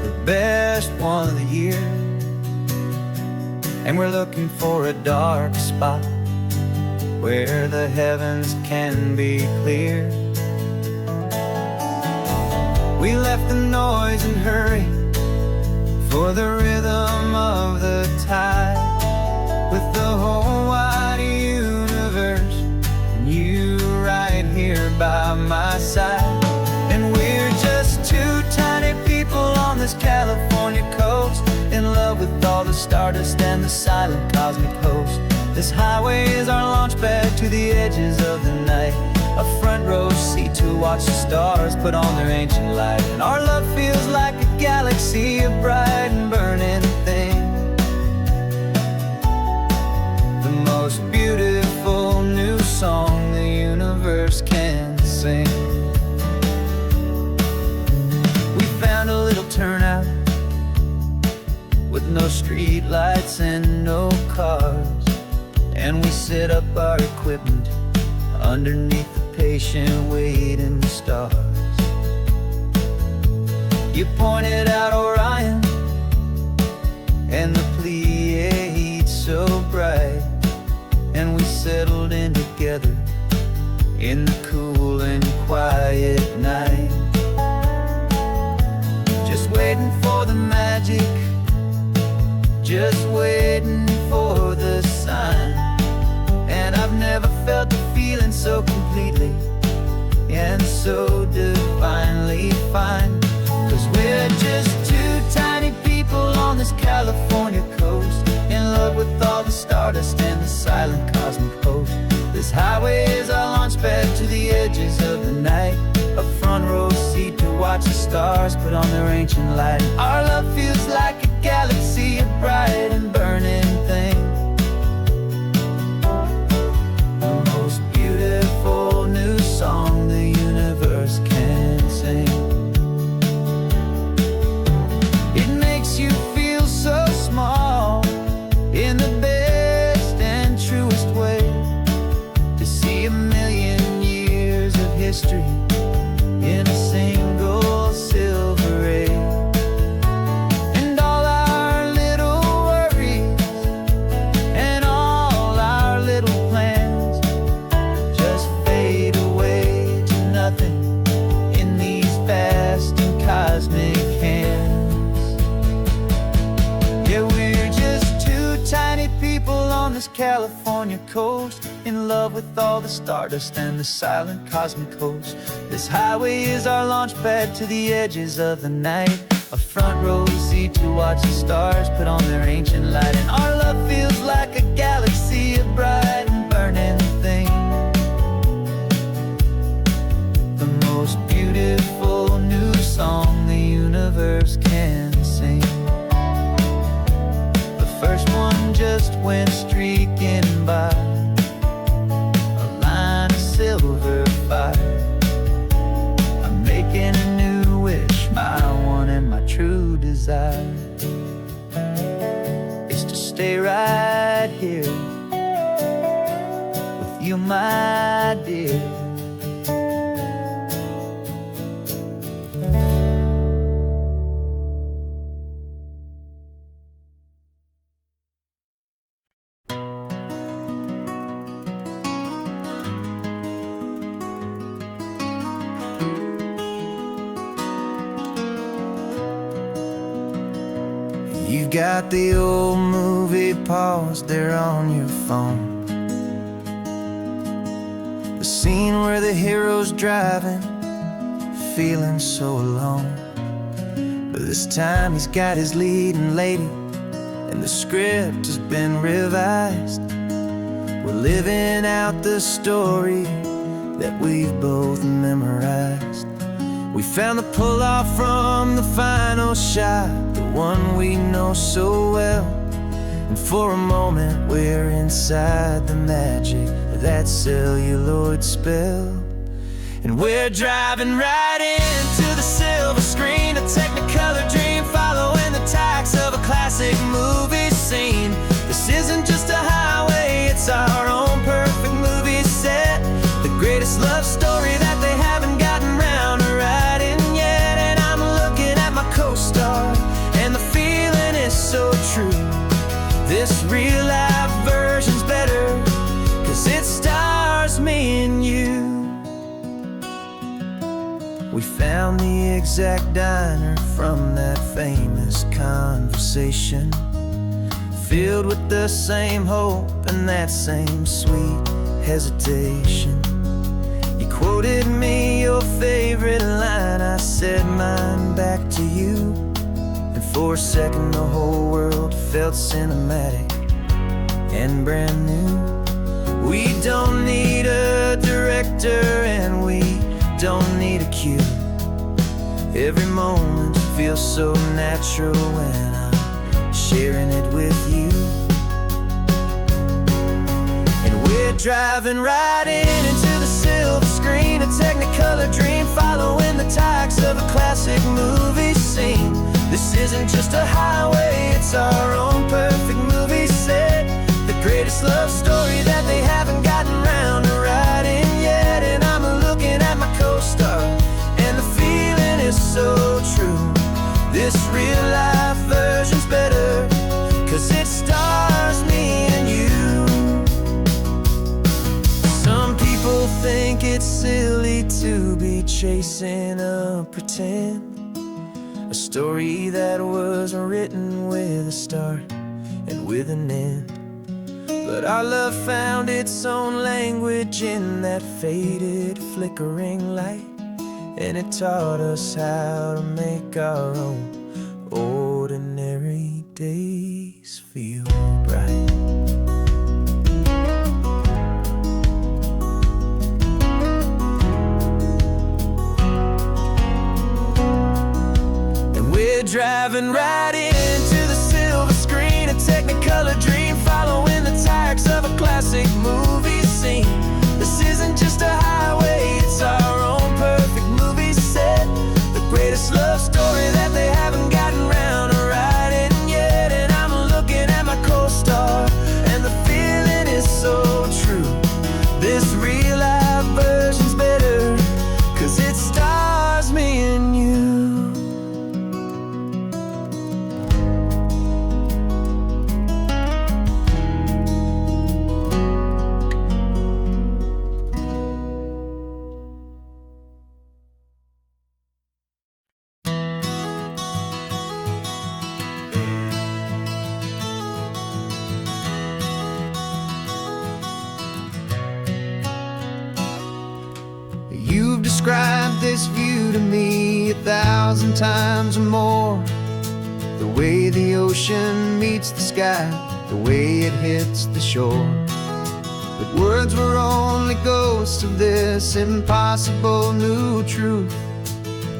S2: the best one of the year. And we're looking for a dark spot where the heavens can be clear. We left the noise and hurry for the rhythm of the tide, with the whole wide universe and you right here by my side. And we're just two tiny people on this California coast, in love with all the stardust and the silent cosmic host. This highway is our launch pad to the edges of the night, a front row seat to watch the stars put on their ancient light. And our love feels like a galaxy, a bright and burning thing, the most beautiful new song the universe can sing. We found a little turnout with no street lights and no cars, and we set up our equipment underneath the patient waiting stars. You pointed out Orion and the Pleiades so bright, and we settled in together in the cool and quiet night. Just waiting for the magic, just waiting for the sign. And I've never felt the feeling so completely and so divinely fine. 'Cause we're just two tiny people on this California coast, in love with all the stardust and the silent cosmic host. This highway is our launch pad to the edges of the night, a front row seat to watch the stars put on their ancient light. Our love feels like a galaxy, a bright and burning thing, the most beautiful new song the universe can sing. It makes you feel so small in the best and truest way, to see a million years of history in a single silver ray. And all our little worries and all our little plans just fade away to nothing in these vast and cosmic hands. Yeah, we're just two tiny people on this California coast, in love with all the stardust and the silent cosmic host. This highway is our launch pad to the edges of the night, a front row seat to watch the stars put on their ancient light. And our love feels like a galaxy, a bright and burning thing, the most beautiful new song the universe can sing. The first one just went streaking by, a line of silver fire. I'm making a new wish, my one and my true desire is to stay right here with you, my dear. You've got the old movie paused there on your phone, the scene where the hero's driving, feeling so alone. But this time he's got his leading lady, and the script has been revised. We're living out the story that we've both memorized. We found the pull-off from the final shot, the one we know so well. And for a moment we're inside the magic of that celluloid spell. And we're driving right into the silver screen, a technicolor dream following the tacks of a classic movie scene. This isn't just a highway, it's our own perfect movie set, the greatest love story that they haven't gotten round to writing yet. And I'm looking at my co-star, and the feeling is so true. This real life version's better, 'cause it stars me and you. We found the exact diner from that famous conversation, filled with the same hope and that same sweet hesitation. You quoted me your favorite line, I said mine back to you. And for a second the whole world felt cinematic and brand new. We don't need a director and we don't need a cue. Every moment feels so natural when I'm sharing it with you. And we're driving right into the silver screen, a technicolor dream following the tacks of a classic movie scene. This isn't just a highway, it's our own perfect movie set, the greatest love story that they haven't gotten round to writing yet. And I'm looking at my co-star, and the feeling is so true. This real life version's better, 'cause it stars me and you. Some people think it's
S1: silly to be chasing a pretend, a story that was written with a start and with an end. But our love found its own language in that faded, flickering light, and it taught us how to make our own ordinary days feel bright. We're driving right into the silver screen, a Technicolor dream, following the tracks of a classic movie scene. This isn't just a highway, it's our own perfect movie set, the greatest love story that they haven't gotten round to writing yet. And I'm looking at my co-star, and the feeling is so true. This real life version's better, 'cause it stars me and you.
S2: You've described this view to me 1,000 times or more. The way the ocean meets the sky, the way it hits the shore. But words were only ghosts of this impossible new truth.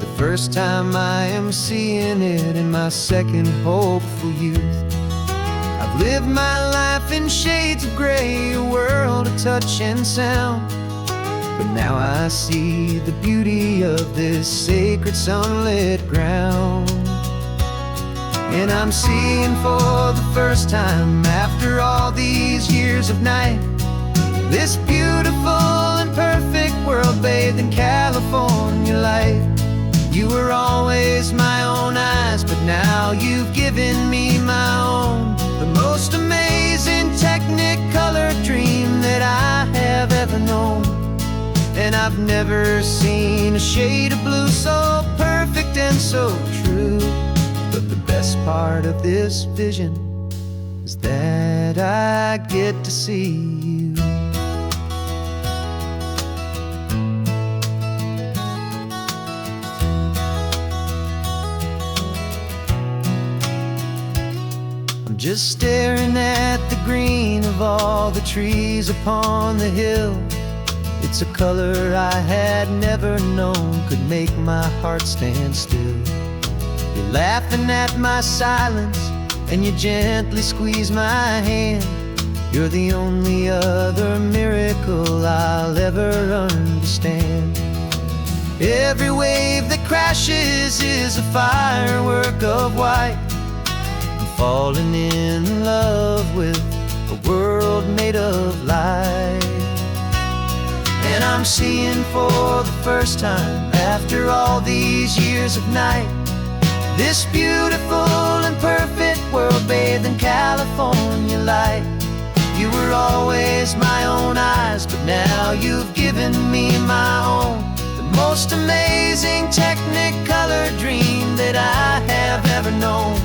S2: The first time I am seeing it in my second hopeful youth. I've lived my life in shades of gray, a world of touch and sound. But now I see the beauty of this sacred sunlit ground. And I'm seeing for the first time, after all these years of night, this beautiful and perfect world bathed in California light. You were always my own eyes, but now you've given me my own, the most amazing Technicolor dream that I have ever known. And I've never seen a shade of blue so perfect and so true. But the best part of this vision is that I get to see you. I'm just staring at the green of all the trees upon the hill. It's a color I had never known could make my heart stand still. You're laughing at my silence, and you gently squeeze my hand. You're the only other miracle I'll ever understand. Every wave that crashes is a firework of white. I'm falling in love with a world made of light. And I'm seeing for the first time, after all these years of night, this beautiful and perfect world bathed in California light. You were always my own eyes, but now you've given me my own, the most amazing Technicolor dream that I have ever known.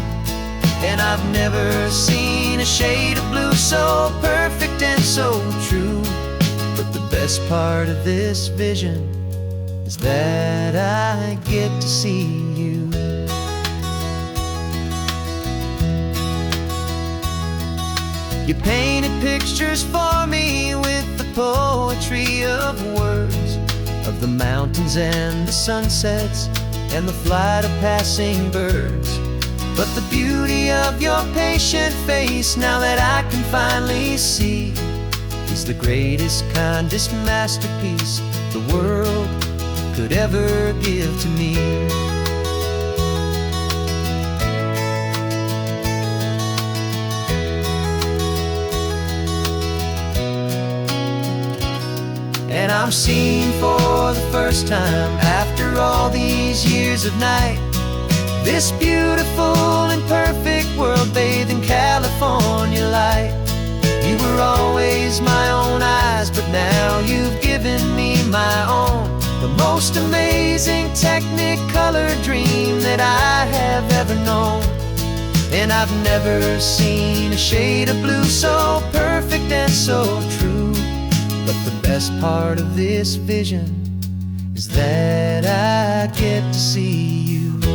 S2: And I've never seen a shade of blue so perfect and so true. But the best part of this vision is that I get to see you. You painted pictures for me with the poetry of words, of the mountains and the sunsets and the flight of passing birds. But the beauty of your patient face, now that I can finally see, is the greatest, kindest masterpiece the world could ever give to me. And I'm seeing for the first time, after all these years of night, this beautiful and perfect world bathed in California light. You were always my own eyes, but now you've given me my own. The most amazing Technicolor dream that I have ever known. And I've never seen a shade of blue so perfect and so true. But the best part of this vision is that I get to see you.